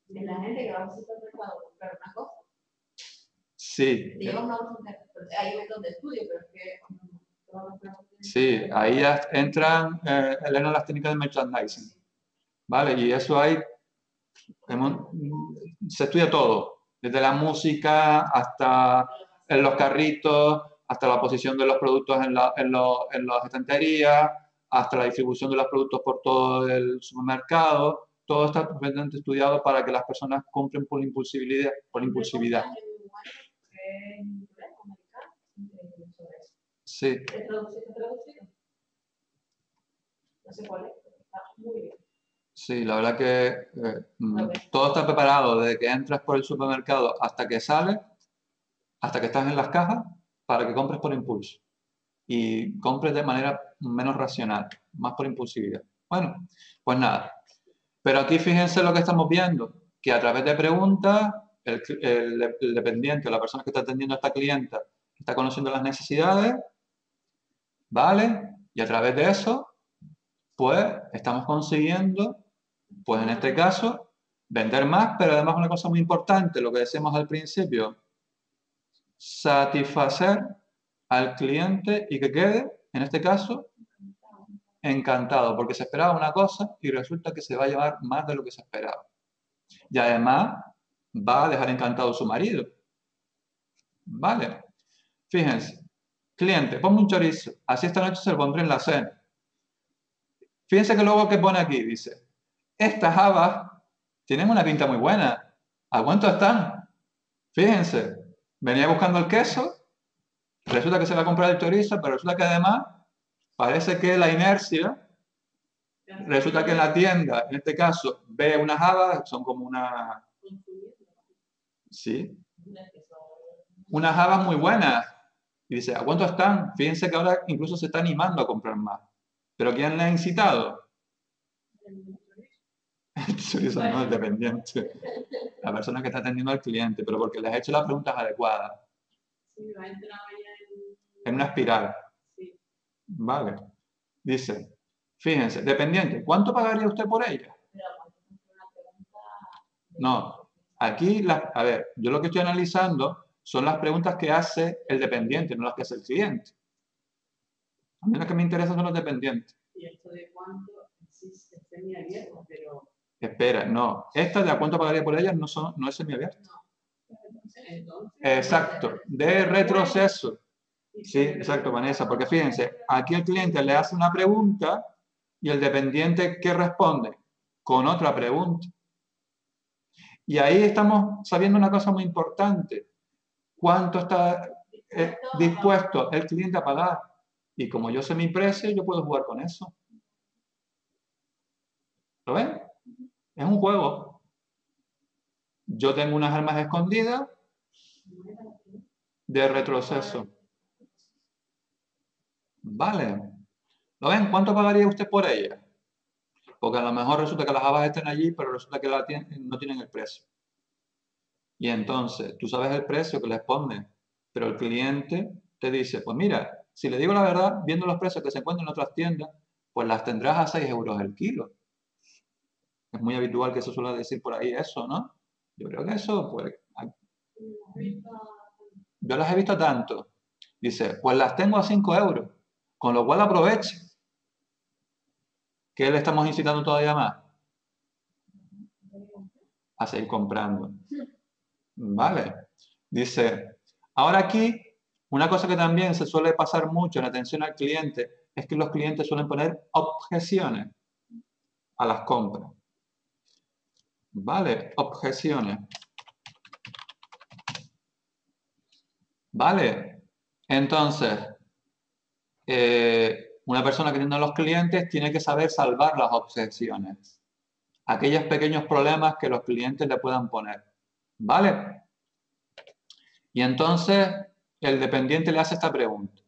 De la gente que va al supermercado a comprar una cosa. Sí. Hay métodos de estudio, pero es que Sí, ahí ya entran, Elena, las técnicas de merchandising. ¿Vale? Y eso hay, se estudia todo, desde la música hasta en los carritos, hasta la posición de los productos en las estanterías, hasta la distribución de los productos por todo el supermercado. Todo está perfectamente estudiado para que las personas compren por impulsividad. Sí. No sé cuál es, está muy bien. Sí, la verdad que todo está preparado desde que entras por el supermercado hasta que sales, hasta que estás en las cajas, para que compres por impulso. Y compres de manera menos racional, más por impulsividad. Bueno, pues nada. Pero aquí fíjense lo que estamos viendo, que a través de preguntas, el dependiente, la persona que está atendiendo a esta clienta, está conociendo las necesidades, ¿vale? Y a través de eso, pues estamos consiguiendo, pues en este caso, vender más, pero además una cosa muy importante, lo que decíamos al principio, satisfacer al cliente y que quede, en este caso, encantado, porque se esperaba una cosa y resulta que se va a llevar más de lo que se esperaba. Y además va a dejar encantado a su marido. ¿Vale? Fíjense, cliente, ponme un chorizo, así esta noche se lo pondré en la cena. Fíjense que luego que pone aquí, dice, estas habas tienen una pinta muy buena. ¿A cuánto están? Fíjense, venía buscando el queso, resulta que se va a comprar el chorizo, pero resulta que además parece que la inercia, resulta que en la tienda, en este caso, ve unas habas, son como una... Sí. Unas habas muy buenas. Y dice, ¿a cuánto están? Fíjense que ahora incluso se está animando a comprar más. ¿Pero quién le ha incitado? El chorizo no, el dependiente. La persona que está atendiendo al cliente, pero porque les ha hecho las preguntas adecuadas. Sí, va a entrar en una espiral. Sí. Vale. Dice, fíjense, dependiente, ¿cuánto pagaría usted por ella? No, aquí, a ver, yo lo que estoy analizando son las preguntas que hace el dependiente, no las que hace el cliente. A mí lo que me interesa son los dependientes. ¿Y esto de cuánto existe semiabierto? Pero... Espera, no. Esta de a cuánto pagaría por ella no es semiabierto. No. Entonces, exacto, de retroceso. Sí, exacto, Vanessa, porque fíjense, aquí el cliente le hace una pregunta y el dependiente, ¿qué responde? Con otra pregunta. Y ahí estamos sabiendo una cosa muy importante. ¿Cuánto está dispuesto el cliente a pagar? Y como yo sé mi precio, yo puedo jugar con eso. ¿Lo ven? Es un juego. Yo tengo unas armas escondidas de retroceso. Vale. ¿Lo ven? ¿Cuánto pagaría usted por ella? Porque a lo mejor resulta que las habas estén allí, pero resulta que no tienen el precio. Y entonces, tú sabes el precio que les pone, pero el cliente te dice, pues mira, si le digo la verdad, viendo los precios que se encuentran en otras tiendas, pues las tendrás a 6 euros el kilo. Es muy habitual que se suele decir por ahí eso, ¿no? Yo creo que eso, pues... Yo las he visto tanto. Dice, pues las tengo a 5 euros, con lo cual aproveche. ¿Qué le estamos incitando todavía más? A seguir comprando. ¿Vale? Dice, ahora aquí, una cosa que también se suele pasar mucho en atención al cliente es que los clientes suelen poner objeciones a las compras. ¿Vale? Objeciones. ¿Vale? Entonces, una persona que tiene a los clientes tiene que saber salvar las objeciones. Aquellos pequeños problemas que los clientes le puedan poner. ¿Vale? Y entonces el dependiente le hace esta pregunta.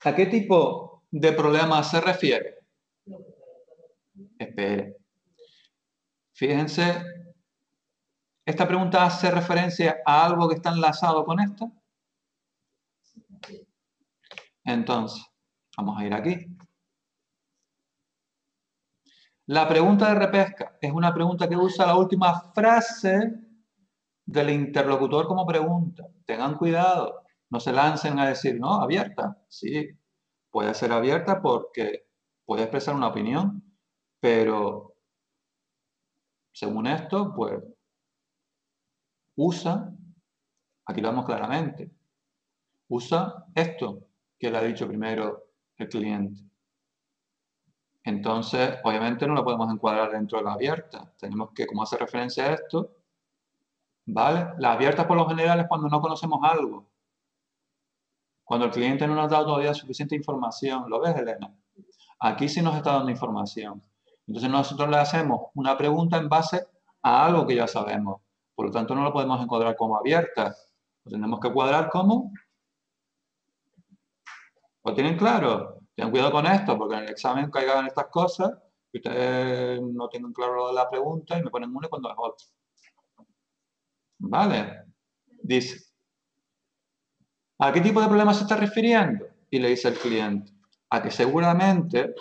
¿A qué tipo de problema se refiere? Espere. Fíjense, ¿esta pregunta hace referencia a algo que está enlazado con esta? Entonces, vamos a ir aquí. La pregunta de repesca es una pregunta que usa la última frase del interlocutor como pregunta. Tengan cuidado. No se lancen a decir, no, abierta. Sí, puede ser abierta porque puede expresar una opinión, pero según esto, pues usa, aquí lo vemos claramente, usa esto que le ha dicho primero el cliente. Entonces, obviamente no lo podemos encuadrar dentro de la abierta. Tenemos que, como hace referencia a esto, ¿vale? La abierta por lo general es cuando no conocemos algo. Cuando el cliente no nos ha dado todavía suficiente información. ¿Lo ves, Elena? Aquí sí nos está dando información. Entonces nosotros le hacemos una pregunta en base a algo que ya sabemos. Por lo tanto, no lo podemos encuadrar como abierta. Lo tenemos que cuadrar como... ¿Lo tienen claro? Tengan cuidado con esto, porque en el examen caigan estas cosas y ustedes no tienen claro lo de la pregunta y me ponen uno cuando es otro. ¿Vale? Dice, ¿a qué tipo de problema se está refiriendo? Y le dice el cliente, a que seguramente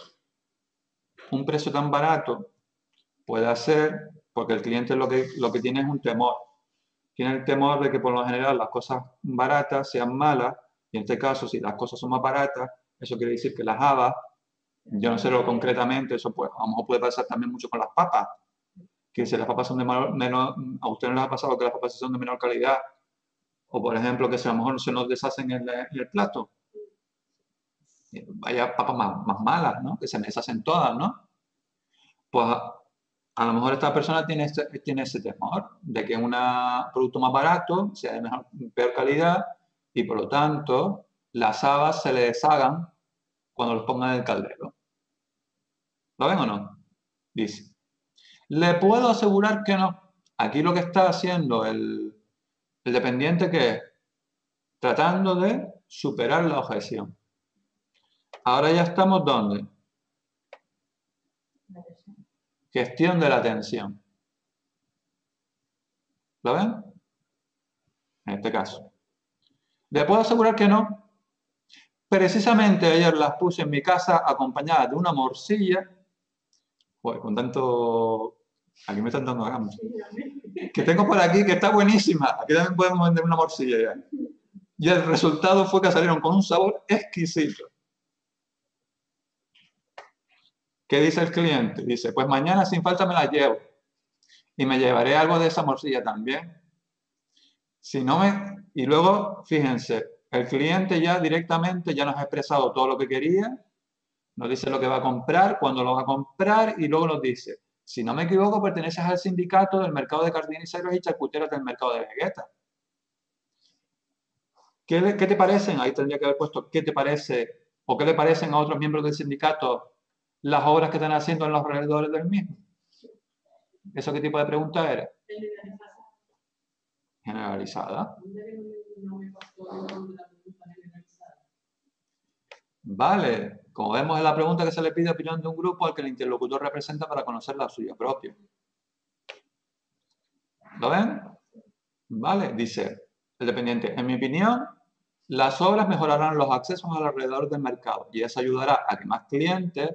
un precio tan barato puede ser, porque el cliente lo que tiene es un temor. Tiene el temor de que por lo general las cosas baratas sean malas, y en este caso, si las cosas son más baratas, eso quiere decir que las habas, yo no sé lo concretamente, eso pues, a lo mejor puede pasar también mucho con las papas, que si las papas son de menor, a usted no les ha pasado que las papas son de menor calidad, o por ejemplo que si a lo mejor se nos deshacen en el plato. Vaya papas más malas, ¿no? Que se me deshacen todas, ¿no? Pues a lo mejor esta persona tiene ese temor de que un producto más barato sea de peor calidad y por lo tanto las habas se le deshagan cuando los pongan en el caldero. ¿Lo ven o no? Dice. Le puedo asegurar que no. Aquí lo que está haciendo el dependiente que es tratando de superar la objeción. Ahora ya estamos ¿dónde? Gestión de la atención. ¿Lo ven? En este caso. Le puedo asegurar que no. Precisamente ayer las puse en mi casa acompañadas de una morcilla. Pues con tanto... Aquí me están dando ganas. Que tengo por aquí, que está buenísima. Aquí también podemos vender una morcilla ya. Y el resultado fue que salieron con un sabor exquisito. ¿Qué dice el cliente? Dice, pues mañana sin falta me las llevo. Y me llevaré algo de esa morcilla también. Si no me... Y luego, fíjense, el cliente ya directamente ya nos ha expresado todo lo que quería, nos dice lo que va a comprar, cuándo lo va a comprar y luego nos dice, si no me equivoco, perteneces al sindicato del mercado de carniceros y charcuteros del mercado de Vegueta. ¿Qué te parecen? Ahí tendría que haber puesto qué te parece o qué le parecen a otros miembros del sindicato las obras que están haciendo en los alrededores del mismo. ¿Eso qué tipo de pregunta era? Generalizada. Vale, como vemos es la pregunta que se le pide opinión de un grupo al que el interlocutor representa para conocer la suya propia. ¿Lo ven? Vale, dice el dependiente, en mi opinión, las obras mejorarán los accesos alrededor del mercado y eso ayudará a que más clientes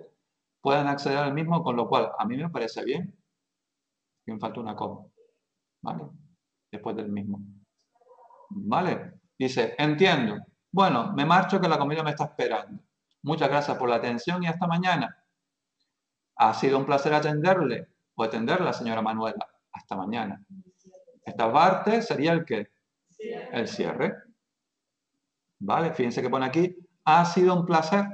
puedan acceder al mismo, con lo cual a mí me parece bien. Me falta una coma, ¿vale? Después del mismo. ¿Vale? Dice, entiendo. Bueno, me marcho que la comida me está esperando. Muchas gracias por la atención y hasta mañana. Ha sido un placer atenderle o atenderla, señora Manuela. Hasta mañana. Esta parte sería el ¿qué? El cierre. ¿Vale? Fíjense que pone aquí, ha sido un placer.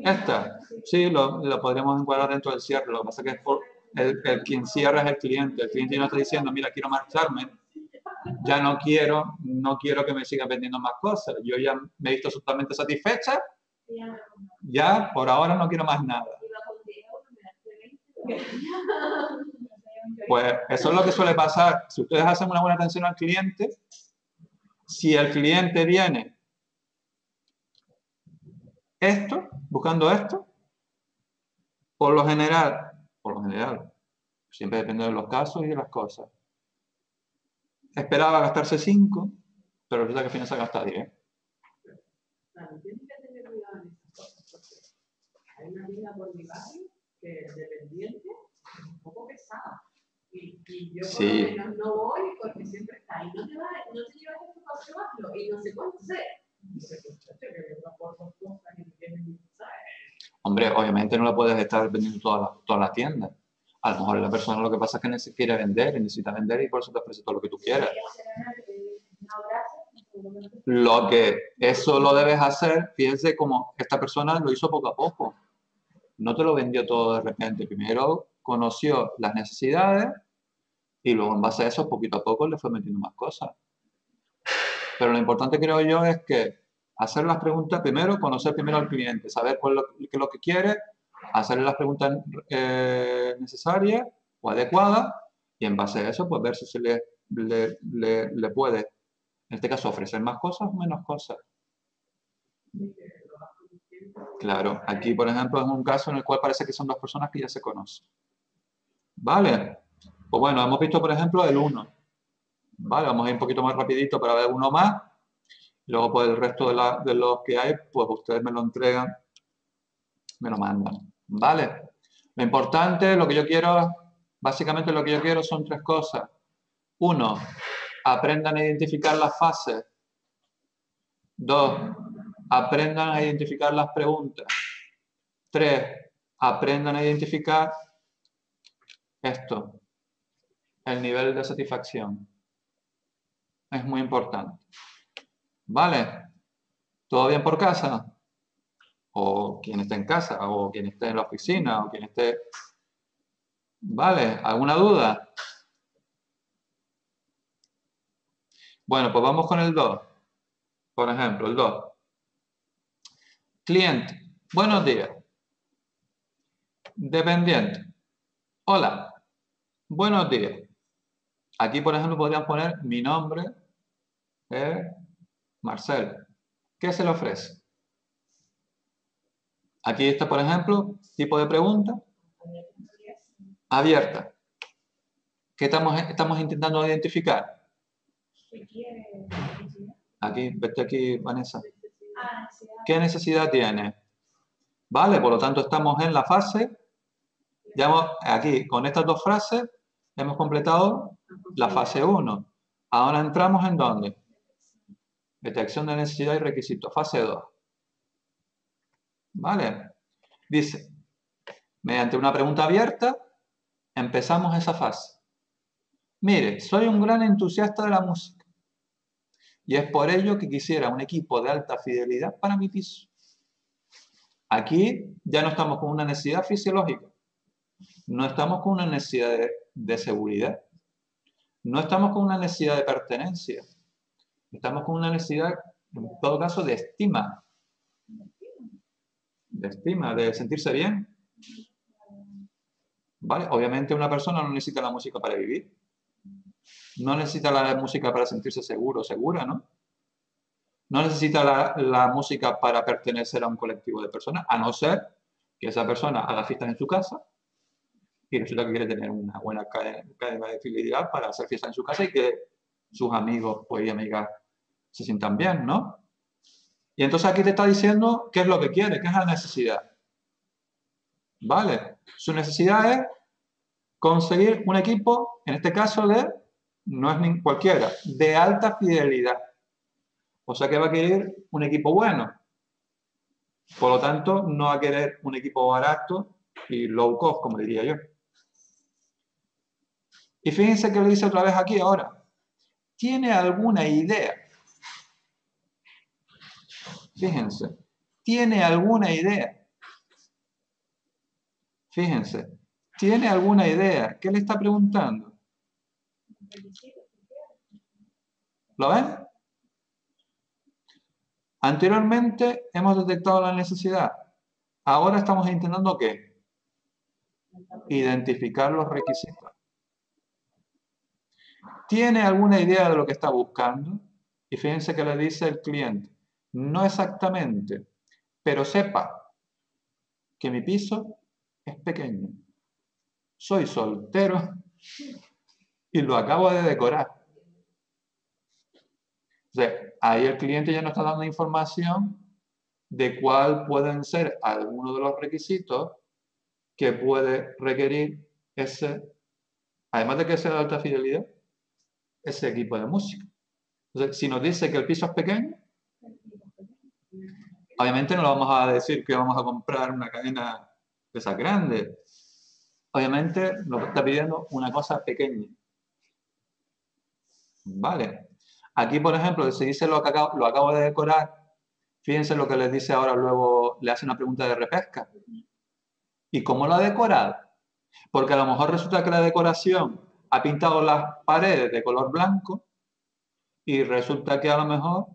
Esta, sí, lo podríamos encuadrar dentro del cierre. Lo que pasa es que es por quien cierra es el cliente. El cliente no está diciendo, mira, quiero marcharme. Ya no quiero que me siga vendiendo más cosas. Yo ya me he visto totalmente satisfecha. Ya, por ahora no quiero más nada. Pues eso es lo que suele pasar. Si ustedes hacen una buena atención al cliente, si el cliente viene buscando esto, por lo general, siempre depende de los casos y de las cosas. Esperaba gastarse 5, pero resulta que al final se gasta 10. Claro, tienes que tener cuidado en estas cosas, porque hay una tienda por mi barrio que es dependiente, es un poco pesada. Y yo Sí. por lo menos no voy porque siempre está ahí. No te llevas esto para probarlo y no sé cuánto sé. Hombre, obviamente no lo puedes estar vendiendo toda la tienda. A lo mejor la persona lo que pasa es que quiere vender y necesita vender y por eso te ofrece todo lo que tú quieras. Lo que eso lo debes hacer, fíjense como esta persona lo hizo poco a poco. No te lo vendió todo de repente. Primero conoció las necesidades y luego en base a eso, poquito a poco, le fue metiendo más cosas. Pero lo importante, creo yo, es que hacer las preguntas primero, conocer primero al cliente, saber qué es lo que quiere, hacerle las preguntas necesarias o adecuadas y en base a eso, pues ver si se le puede, en este caso, ofrecer más cosas o menos cosas. Claro, aquí, por ejemplo, es un caso en el cual parece que son dos personas que ya se conocen. ¿Vale? Pues bueno, hemos visto, por ejemplo, el 1. ¿Vale? Vamos a ir un poquito más rapidito para ver uno más. Luego, pues el resto de los que hay, pues ustedes me lo entregan, me lo mandan. ¿Vale? Lo importante, lo que yo quiero, básicamente lo que yo quiero son 3 cosas. 1, aprendan a identificar las fases. 2, aprendan a identificar las preguntas. 3, aprendan a identificar esto, el nivel de satisfacción. Es muy importante. ¿Vale? ¿Todo bien por casa? O quien esté en casa, o quien esté en la oficina, o quien esté... ¿Vale? ¿Alguna duda? Bueno, pues vamos con el 2. Por ejemplo, el 2. Cliente. Buenos días. Dependiente. Hola. Buenos días. Aquí, por ejemplo, podrían poner mi nombre es Marcelo. ¿Qué se le ofrece? Aquí está, por ejemplo, tipo de pregunta. Abierta. ¿Qué estamos intentando identificar? Aquí, vete aquí, Vanessa. ¿Qué necesidad tiene? Vale, por lo tanto estamos en la fase, ya aquí con estas 2 frases hemos completado la fase 1. Ahora entramos en ¿dónde? Detección de necesidad y requisito, fase 2. Vale, dice, mediante una pregunta abierta empezamos esa fase. Mire, soy un gran entusiasta de la música y es por ello que quisiera un equipo de alta fidelidad para mi piso. Aquí ya no estamos con una necesidad fisiológica, no estamos con una necesidad de seguridad, no estamos con una necesidad de pertenencia, estamos con una necesidad, en todo caso, de estima, de sentirse bien. ¿Vale? Obviamente una persona no necesita la música para vivir, no necesita la música para sentirse seguro o segura, ¿no? No necesita la música para pertenecer a un colectivo de personas, a no ser que esa persona haga fiestas en su casa y resulta que quiere tener una buena cadena de fidelidad para hacer fiestas en su casa y que sus amigos pues, y amigas se sientan bien, ¿no? Y entonces aquí te está diciendo qué es lo que quiere, qué es la necesidad. ¿Vale? Su necesidad es conseguir un equipo, en este caso no es ni cualquiera, de alta fidelidad. O sea que va a querer un equipo bueno. Por lo tanto, no va a querer un equipo barato y low cost, como diría yo. Y fíjense que lo dice otra vez aquí ahora. ¿Tiene alguna idea? Fíjense. ¿Tiene alguna idea? Fíjense. ¿Tiene alguna idea? ¿Qué le está preguntando? ¿Lo ven? Anteriormente hemos detectado la necesidad. Ahora estamos intentando ¿qué? Identificar los requisitos. ¿Tiene alguna idea de lo que está buscando? Y fíjense que le dice el cliente. No exactamente, pero sepa que mi piso es pequeño. Soy soltero y lo acabo de decorar. O sea, ahí el cliente ya nos está dando información de cuál pueden ser algunos de los requisitos que puede requerir ese además de que sea de alta fidelidad, ese equipo de música. Entonces, si nos dice que el piso es pequeño, obviamente no le vamos a decir que vamos a comprar una cadena de esas grandes. Obviamente nos está pidiendo una cosa pequeña. Vale. Aquí, por ejemplo, si dice lo acabo de decorar, fíjense lo que les dice ahora, luego le hace una pregunta de repesca. ¿Y cómo lo ha decorado? Porque a lo mejor resulta que la decoración ha pintado las paredes de color blanco y resulta que a lo mejor,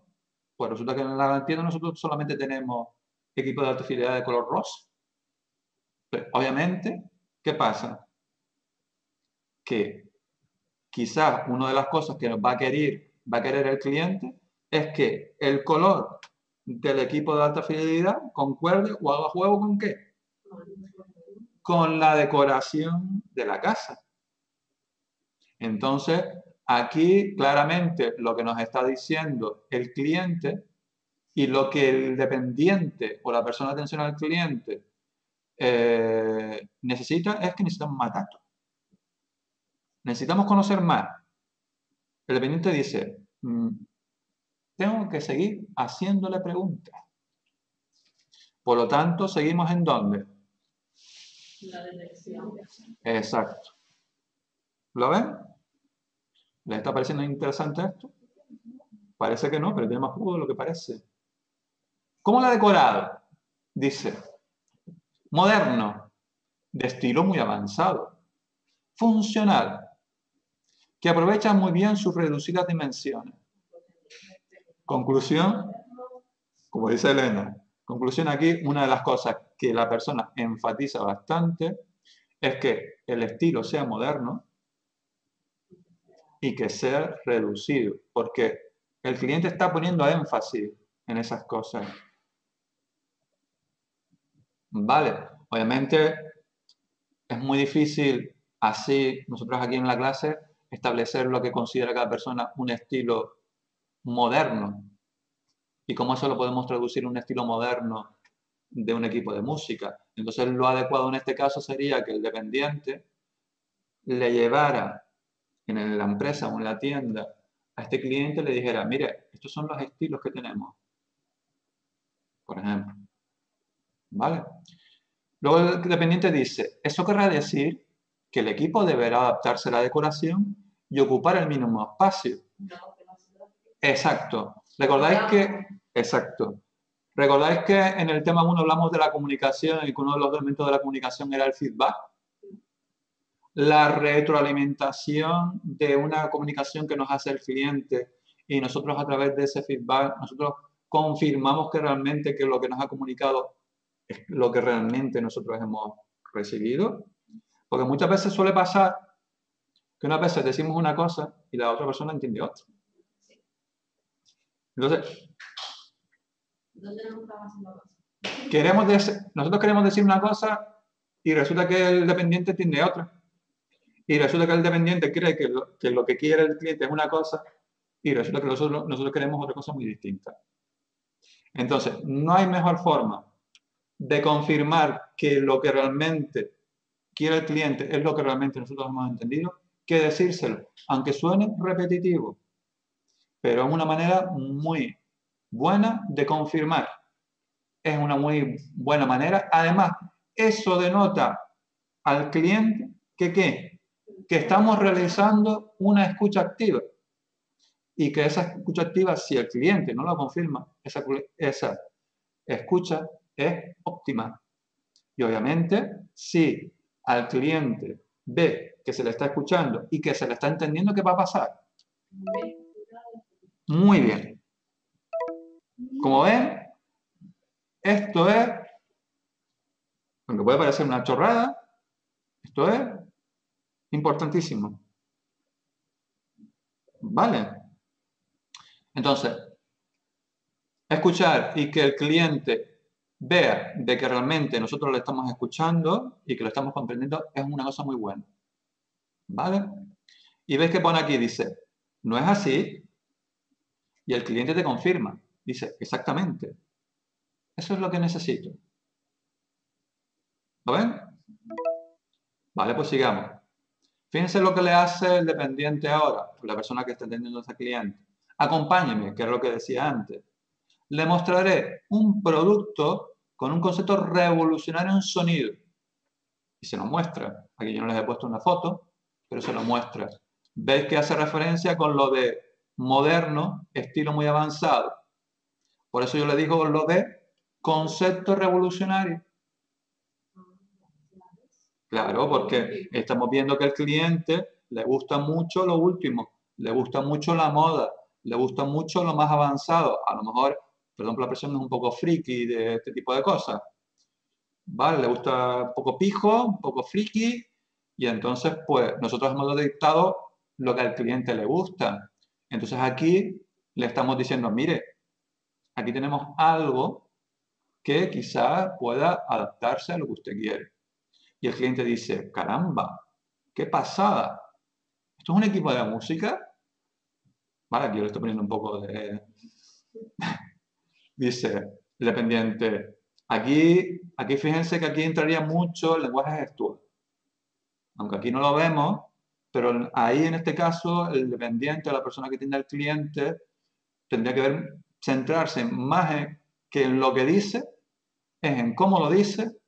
pues resulta que en la tienda nosotros solamente tenemos equipo de alta fidelidad de color rosa. Pues, obviamente, ¿qué pasa? Que quizás una de las cosas que nos va a querer el cliente es que el color del equipo de alta fidelidad concuerde o haga juego con ¿qué? Con la decoración de la casa. Entonces, aquí claramente lo que nos está diciendo el cliente y lo que el dependiente o la persona de atención al cliente necesita es que necesitamos más datos. Necesitamos conocer más. El dependiente dice, tengo que seguir haciéndole preguntas. Por lo tanto, ¿seguimos en dónde? La detección. Exacto. ¿Lo ven? ¿Les está pareciendo interesante esto? Parece que no, pero tiene más jugo de lo que parece. ¿Cómo lo ha decorado? Dice, moderno, de estilo muy avanzado, funcional, que aprovecha muy bien sus reducidas dimensiones. Conclusión, como dice Elena, conclusión aquí, una de las cosas que la persona enfatiza bastante es que el estilo sea moderno y que sea reducido, porque el cliente está poniendo énfasis en esas cosas. Vale, obviamente es muy difícil así, nosotros aquí en la clase, establecer lo que considera cada persona un estilo moderno. Y cómo eso lo podemos traducir en un estilo moderno de un equipo de música. Entonces lo adecuado en este caso sería que el dependiente le llevara en la empresa o en la tienda a este cliente y le dijera, mire, estos son los estilos que tenemos, por ejemplo. ¿Vale? Luego el dependiente dice, eso querrá decir que el equipo deberá adaptarse a la decoración y ocupar el mínimo espacio. Exacto. ¿Recordáis que? Exacto. ¿Recordáis que en el tema 1 hablamos de la comunicación y que uno de los elementos de la comunicación era el feedback? La retroalimentación de una comunicación que nos hace el cliente y nosotros a través de ese feedback, nosotros confirmamos que realmente que lo que nos ha comunicado es lo que realmente nosotros hemos recibido. Porque muchas veces suele pasar que unas veces decimos una cosa y la otra persona entiende otra. Entonces, nosotros queremos decir una cosa y resulta que el dependiente entiende otra. Y resulta que el dependiente cree que lo que quiere el cliente es una cosa y resulta que nosotros queremos otra cosa muy distinta. Entonces, no hay mejor forma de confirmar que lo que realmente quiere el cliente es lo que realmente nosotros hemos entendido que decírselo, aunque suene repetitivo, pero es una manera muy buena de confirmar. Es una muy buena manera. Además, eso denota al cliente que estamos realizando una escucha activa. Y que esa escucha activa, si el cliente no la confirma, esa escucha es óptima. Y obviamente, si al cliente ve que se le está escuchando y que se le está entendiendo, ¿qué va a pasar? Muy bien. Como ven, esto es, aunque puede parecer una chorrada, esto es importantísimo. ¿Vale? Entonces, escuchar y que el cliente vea de que realmente nosotros le estamos escuchando y que lo estamos comprendiendo es una cosa muy buena. ¿Vale? Y ves que pone aquí, dice, no es así, y el cliente te confirma. Dice, exactamente. Eso es lo que necesito. ¿Lo ven? Vale, pues sigamos. Fíjense lo que le hace el dependiente ahora, la persona que está atendiendo a ese cliente. Acompáñeme, que es lo que decía antes. Le mostraré un producto con un concepto revolucionario en sonido. Y se lo muestra. Aquí yo no les he puesto una foto, pero se lo muestra. ¿Veis que hace referencia con lo de moderno, estilo muy avanzado? Por eso yo le digo lo de concepto revolucionario. Claro, porque estamos viendo que al cliente le gusta mucho lo último, le gusta mucho la moda, le gusta mucho lo más avanzado. A lo mejor, perdón por la expresión, es un poco friki de este tipo de cosas. ¿Vale? Le gusta un poco pijo, un poco friki, y entonces, pues, nosotros hemos detectado lo que al cliente le gusta. Entonces aquí le estamos diciendo, mire, aquí tenemos algo que quizás pueda adaptarse a lo que usted quiere. Y el cliente dice, caramba, qué pasada. ¿Esto es un equipo de música? Vale, aquí yo le estoy poniendo un poco de... Dice el dependiente, aquí fíjense que aquí entraría mucho el lenguaje gestual. Aunque aquí no lo vemos, pero ahí en este caso el dependiente, la persona que tiene al cliente, tendría que centrarse más que en lo que dice, es en cómo lo dice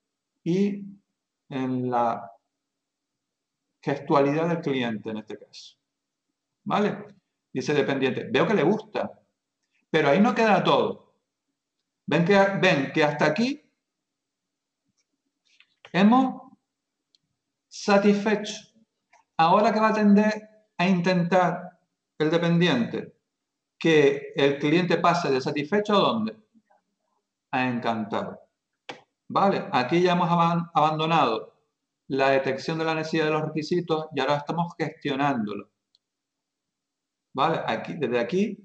y en la gestualidad del cliente en este caso. ¿Vale? Dice dependiente, veo que le gusta, pero ahí no queda todo. Ven que hasta aquí hemos satisfecho. Ahora que va a tender a intentar el dependiente que el cliente pase de satisfecho a ¿dónde? A encantado. ¿Vale? Aquí ya hemos abandonado la detección de la necesidad de los requisitos y ahora estamos gestionándolo. ¿Vale? Desde aquí,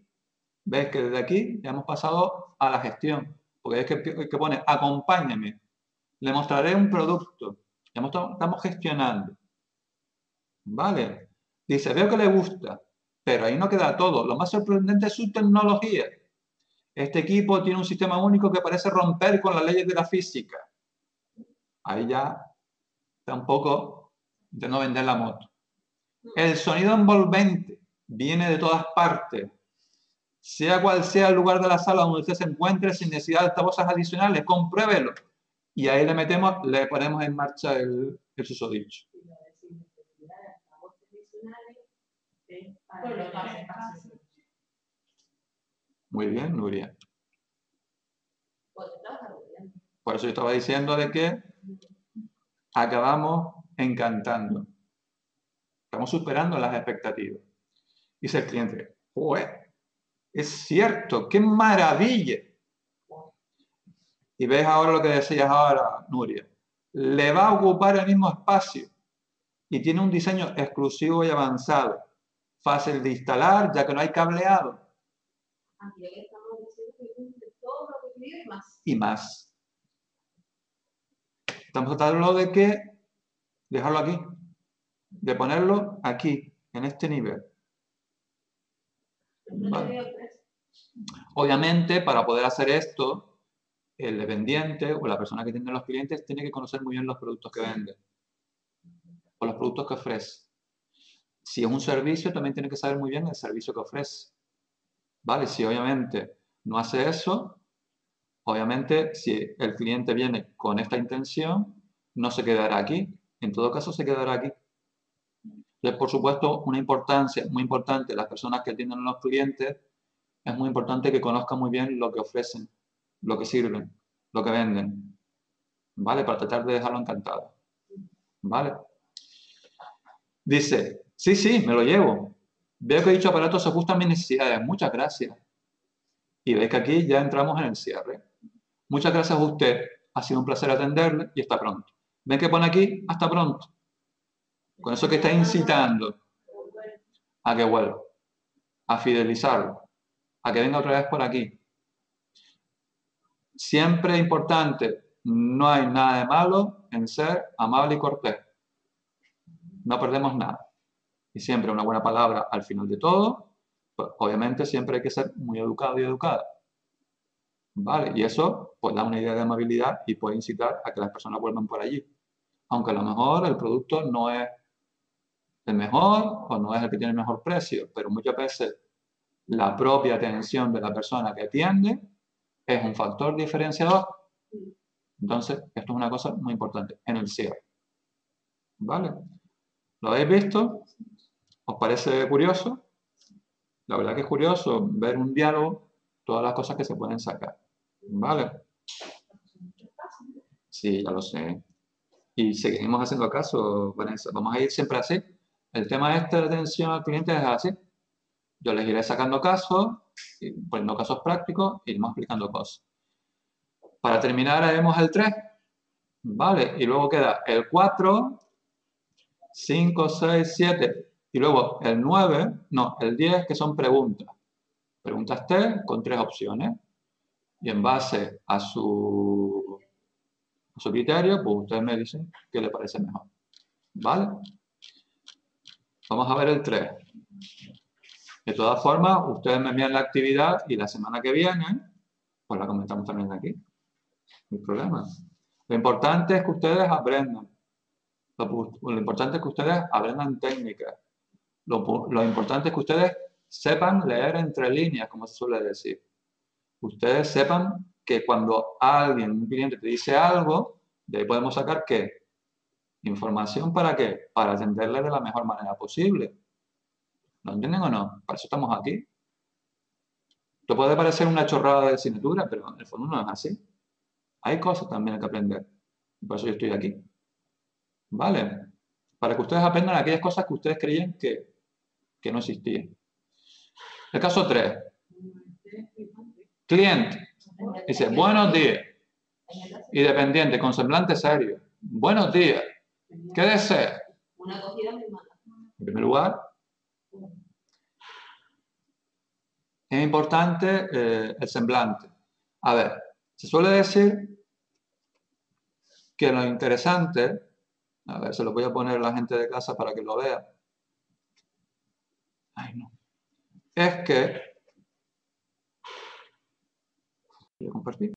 ves que desde aquí ya hemos pasado a la gestión. Porque es que pone, acompáñame, le mostraré un producto. Ya estamos gestionando. ¿Vale? Dice, veo que le gusta, pero ahí no queda todo. Lo más sorprendente es su tecnología. Este equipo tiene un sistema único que parece romper con las leyes de la física. Ahí ya está un poco de no vender la moto. El sonido envolvente viene de todas partes. Sea cual sea el lugar de la sala donde usted se encuentre, sin necesidad de altavoces adicionales, compruébelo. Y ahí le ponemos en marcha el susodicho. Muy bien, Nuria. Por eso yo estaba diciendo de que acabamos encantando. Estamos superando las expectativas. Dice el cliente, ¡joder! Es cierto, qué maravilla. Y ves ahora lo que decías ahora, Nuria. Le va a ocupar el mismo espacio y tiene un diseño exclusivo y avanzado. Fácil de instalar, ya que no hay cableado. Aquí estamos diciendo que cumple todo lo que pide y más. Y más. Estamos tratando de que, dejarlo aquí, de ponerlo aquí, en este nivel. ¿Vale? Obviamente, para poder hacer esto, el dependiente o la persona que tiene los clientes tiene que conocer muy bien los productos que vende o los productos que ofrece. Si es un servicio, también tiene que saber muy bien el servicio que ofrece. ¿Vale? Si obviamente no hace eso, obviamente si el cliente viene con esta intención, no se quedará aquí. En todo caso, se quedará aquí. Entonces, por supuesto, una importancia muy importante, las personas que atienden a los clientes, es muy importante que conozcan muy bien lo que ofrecen, lo que sirven, lo que venden, ¿vale? Para tratar de dejarlo encantado, ¿vale? Dice, sí, me lo llevo. Veo que dicho aparato se ajusta a mis necesidades. Muchas gracias. Y veis que aquí ya entramos en el cierre. Muchas gracias a usted. Ha sido un placer atenderle y hasta pronto. ¿Ven que pone aquí? Hasta pronto. Con eso que está incitando a que vuelva, a fidelizarlo, a que venga otra vez por aquí. Siempre importante, no hay nada de malo en ser amable y cortés. No perdemos nada. Y siempre una buena palabra al final de todo. Pues, obviamente siempre hay que ser muy educado y educada. ¿Vale? Y eso pues da una idea de amabilidad y puede incitar a que las personas vuelvan por allí. Aunque a lo mejor el producto no es el mejor o no es el que tiene el mejor precio, pero muchas veces la propia atención de la persona que atiende es un factor diferenciador. Entonces, esto es una cosa muy importante en el cierre. ¿Vale? ¿Lo habéis visto? ¿Os parece curioso? La verdad que es curioso ver un diálogo, todas las cosas que se pueden sacar. ¿Vale? Sí, ya lo sé. Y seguimos haciendo caso, Vanessa. Vamos a ir siempre así. El tema este de atención al cliente es así. Yo les iré sacando casos, poniendo casos prácticos, y iremos explicando cosas. Para terminar haremos el 3. ¿Vale? Y luego queda el 4, 5, 6, 7. Y luego el 9, no, el 10, que son preguntas. Preguntas T con 3 opciones. Y en base a su criterio, pues ustedes me dicen qué les parece mejor. ¿Vale? Vamos a ver el 3. De todas formas, ustedes me envían la actividad y la semana que viene, pues la comentamos también aquí. No hay problema. Lo importante es que ustedes aprendan. Lo importante es que ustedes aprendan técnicas. Lo importante es que ustedes sepan leer entre líneas, como se suele decir. Ustedes sepan que cuando un cliente te dice algo, de ahí podemos sacar ¿qué? ¿Información para qué? Para atenderle de la mejor manera posible. ¿Lo entienden o no? Para eso estamos aquí. Esto puede parecer una chorrada de asignatura, pero en el fondo no es así. Hay cosas también que aprender. Por eso yo estoy aquí. ¿Vale? Para que ustedes aprendan aquellas cosas que ustedes creían que no existían. El caso 3. Cliente. Dice, buenos días. Y dependiente, con semblante serio. Buenos días. ¿Qué desea? Una cogida mi mano. En primer lugar, es importante el semblante. A ver, se suele decir que lo interesante, a ver, se lo voy a poner a la gente de casa para que lo vea. Ay, no. Es que, voy a compartir.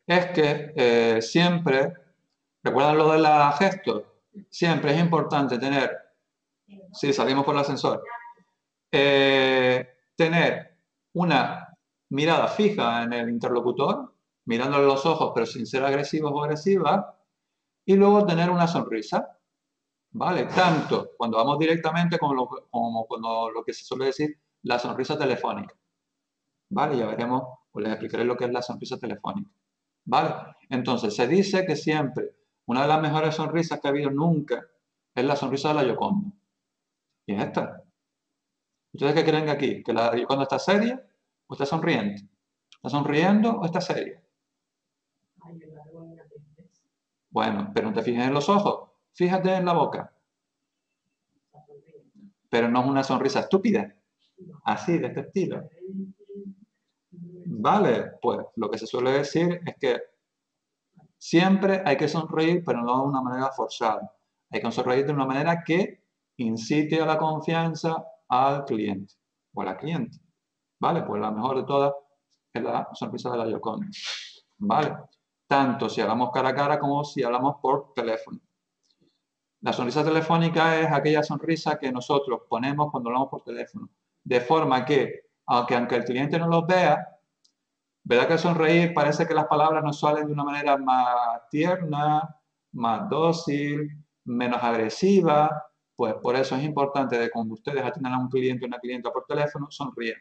Es que siempre, ¿recuerdan lo de la gestos? Siempre es importante tener, sí, salimos por el ascensor, tener una mirada fija en el interlocutor, mirándole los ojos pero sin ser agresivos o agresivas, y luego tener una sonrisa, ¿vale? Tanto cuando vamos directamente como cuando lo que se suele decir la sonrisa telefónica, ¿vale? Ya veremos, o les explicaré lo que es la sonrisa telefónica, ¿vale? Entonces, se dice que siempre una de las mejores sonrisas que ha habido nunca es la sonrisa de la Gioconda. Y es esta. ¿Ustedes qué creen aquí? ¿Que la Gioconda está seria o está sonriente? ¿Está sonriendo o está seria? Bueno, pero no te fijes en los ojos, fíjate en la boca. Pero no es una sonrisa estúpida, así, de este estilo. Vale, pues lo que se suele decir es que siempre hay que sonreír, pero no de una manera forzada. Hay que sonreír de una manera que incite a la confianza al cliente o a la cliente. ¿Vale? Pues la mejor de todas es la sonrisa de la Gioconda. ¿Vale? Tanto si hablamos cara a cara como si hablamos por teléfono. La sonrisa telefónica es aquella sonrisa que nosotros ponemos cuando hablamos por teléfono. De forma que, aunque el cliente no los vea, ¿verdad que al sonreír parece que las palabras nos salen de una manera más tierna, más dócil, menos agresiva? Pues por eso es importante que cuando ustedes atiendan a un cliente o una clienta por teléfono, sonríen.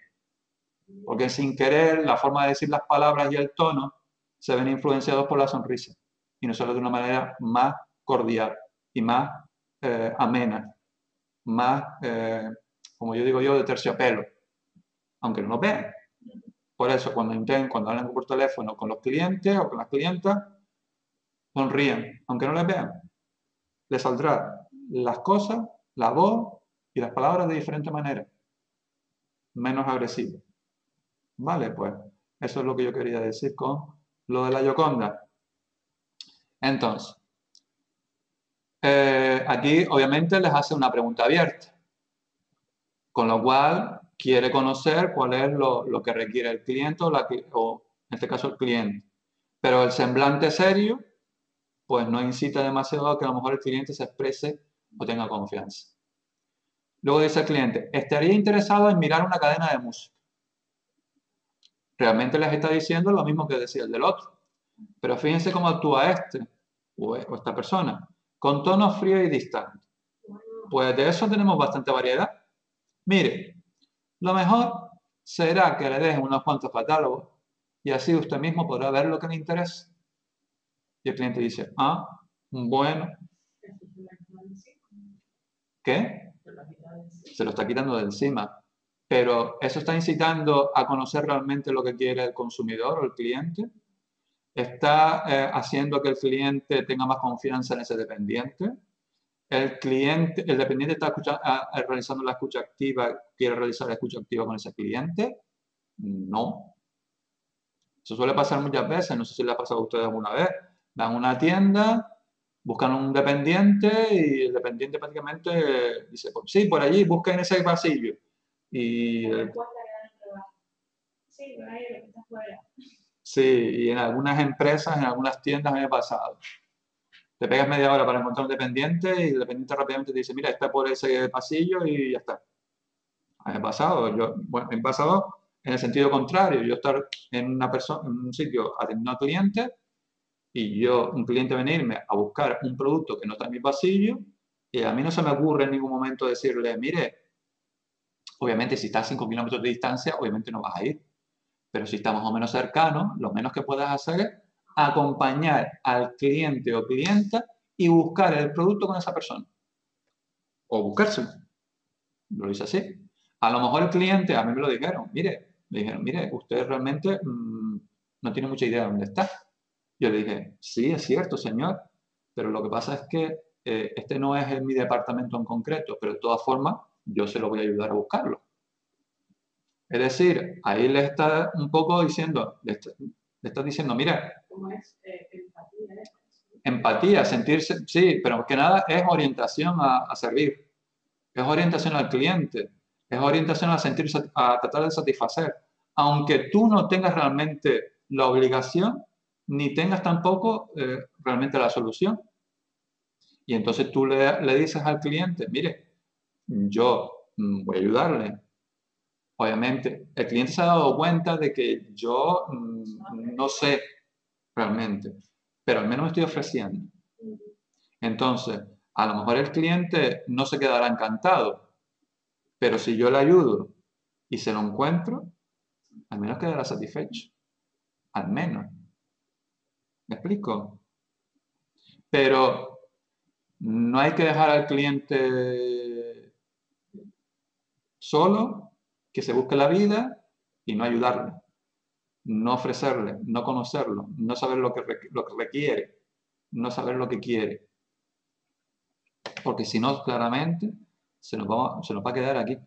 Porque sin querer, la forma de decir las palabras y el tono se ven influenciados por la sonrisa. Y nosotros de una manera más cordial y más amena, más, como yo digo yo, de terciopelo, aunque no nos vean. Por eso, cuando hablan por teléfono con los clientes o con las clientas, sonríen, aunque no les vean. Les saldrá las cosas, la voz y las palabras de diferente manera, menos agresivo. Vale, pues eso es lo que yo quería decir con lo de la Gioconda. Entonces, aquí obviamente les hace una pregunta abierta, con lo cual quiere conocer cuál es lo que requiere el cliente o en este caso el cliente. Pero el semblante serio, pues no incita demasiado a que a lo mejor el cliente se exprese o tenga confianza. Luego dice el cliente, estaría interesado en mirar una cadena de música. Realmente les está diciendo lo mismo que decía el del otro. Pero fíjense cómo actúa este o esta persona, con tono frío y distante. Pues de eso tenemos bastante variedad. Mire, lo mejor será que le dejen unos cuantos catálogos y así usted mismo podrá ver lo que le interesa. Y el cliente dice, ah, bueno. ¿Qué? Se lo está quitando de encima. Pero eso está incitando a conocer realmente lo que quiere el consumidor o el cliente. Está haciendo que el cliente tenga más confianza en ese dependiente. El dependiente está realizando la escucha activa, quiere realizar la escucha activa con ese cliente. No. Eso suele pasar muchas veces, no sé si le ha pasado a ustedes alguna vez. Van a una tienda, buscan un dependiente y el dependiente prácticamente dice, pues, sí, por allí, busca en ese pasillo. Y sí, por ahí lo que está afuera. Sí, y en algunas empresas, en algunas tiendas me ha pasado. Te pegas media hora para encontrar un dependiente y el dependiente rápidamente te dice, mira, está por ese pasillo y ya está. Me ha pasado, me ha pasado en el sentido contrario, yo estar en un sitio atendiendo a clientes y un cliente venirme a buscar un producto que no está en mi pasillo y a mí no se me ocurre en ningún momento decirle, mire, obviamente si estás a 5 kilómetros de distancia, obviamente no vas a ir. Pero si está más o menos cercano, lo menos que puedas hacer es acompañar al cliente o clienta y buscar el producto con esa persona. O buscárselo. Lo hice así. A lo mejor el cliente, a mí me lo dijeron, mire, usted realmente no tiene mucha idea de dónde está. Yo le dije, sí, es cierto, señor, pero lo que pasa es que este no es mi departamento en concreto, pero de todas formas yo se lo voy a ayudar a buscarlo. Es decir, ahí le está un poco diciendo, le está diciendo, mira. ¿Cómo es? Empatía. Empatía, sentirse, sí, pero más que nada es orientación a servir. Es orientación al cliente. Es orientación a sentirse, a tratar de satisfacer. Aunque tú no tengas realmente la obligación, ni tengas tampoco realmente la solución. Y entonces tú le dices al cliente, mire, yo voy a ayudarle. Obviamente, el cliente se ha dado cuenta de que yo no sé realmente, pero al menos me estoy ofreciendo. Entonces, a lo mejor el cliente no se quedará encantado, pero si yo le ayudo y se lo encuentro, al menos quedará satisfecho. Al menos. ¿Me explico? Pero no hay que dejar al cliente solo, que se busque la vida y no ayudarle. No ofrecerle, no conocerlo, no saber lo que requiere, no saber lo que quiere. Porque si no, claramente, se nos va a quedar aquí.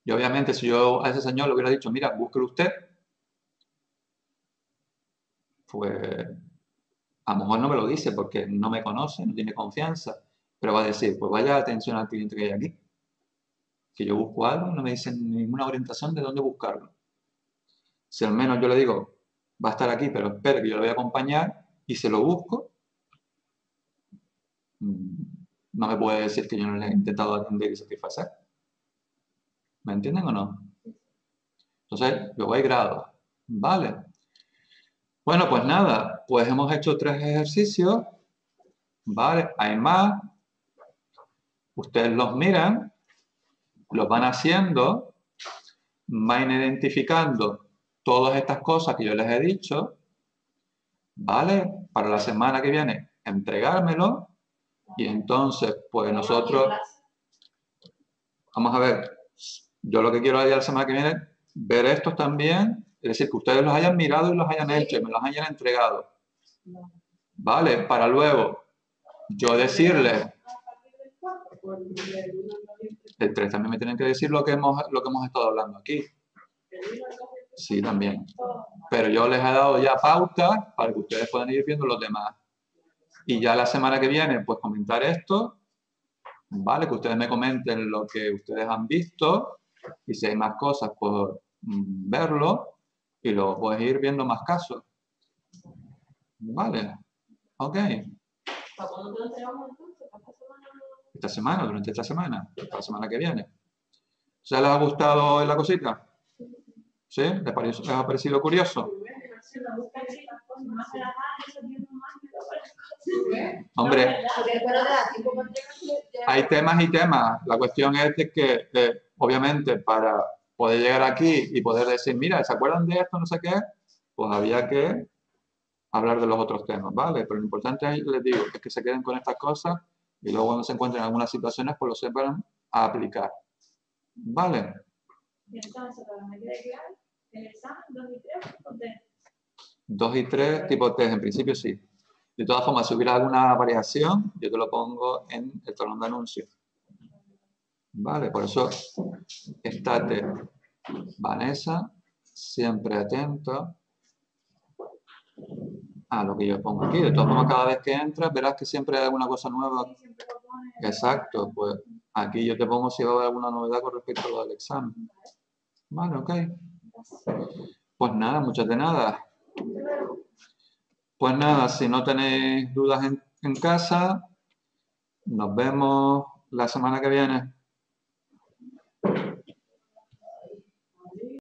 Y obviamente, si yo a ese señor le hubiera dicho, mira, búsquelo usted, pues a lo mejor no me lo dice porque no me conoce, no tiene confianza, pero va a decir, pues vaya atención al cliente que hay aquí. Que yo busco algo y no me dicen ninguna orientación de dónde buscarlo. Si al menos yo le digo, va a estar aquí, pero espere que yo lo voy a acompañar y se lo busco, no me puede decir que yo no le he intentado atender y satisfacer. ¿Me entienden o no? Entonces, yo voy grado. Vale. Bueno, pues nada, pues hemos hecho 3 ejercicios. Vale, hay más. Ustedes los miran, los van haciendo, van identificando todas estas cosas que yo les he dicho. Vale, para la semana que viene, entregármelo. Y entonces, pues nosotros, vamos a ver, yo lo que quiero la semana que viene, ver estos también, es decir, que ustedes los hayan mirado y los hayan hecho y me los hayan entregado. Vale, para luego yo decirles, el 3 también me tienen que decir lo que hemos estado hablando aquí. Sí, también. Pero yo les he dado ya pautas para que ustedes puedan ir viendo los demás. Y ya la semana que viene, pues comentar esto, ¿vale? Que ustedes me comenten lo que ustedes han visto y si hay más cosas, pues verlo y luego puedes ir viendo más casos. Vale. Ok. ¿Para cuándo te lo entregamos entonces? ¿Para esta semana? Esta semana, durante esta semana, la semana que viene. ¿Se les ha gustado la cosita? ¿Sí? ¿Les ha parecido curioso? Hombre, hay temas y temas. La cuestión es de que, obviamente, para poder llegar aquí y poder decir, mira, ¿se acuerdan de esto? No sé qué. Pues había que hablar de los otros temas, ¿vale? Pero lo importante es, les digo, es que se queden con estas cosas y luego cuando se encuentren en algunas situaciones, pues lo sepan aplicar. ¿Vale? Y entonces, para que me quede claro, el examen 2 y 3 tipo test. 2 y 3 tipo test, en principio sí. De todas formas, si hubiera alguna variación, yo te lo pongo en el talón de anuncio. Vale, por eso estate, Vanessa, siempre atento a lo que yo pongo aquí. De todas formas, cada vez que entras, verás que siempre hay alguna cosa nueva. Sí, siempre lo pone. Exacto, pues aquí yo te pongo si va a haber alguna novedad con respecto a lo del examen. Vale, ok. Pues nada, muchas de nada. Pues nada, si no tenéis dudas en casa, nos vemos la semana que viene.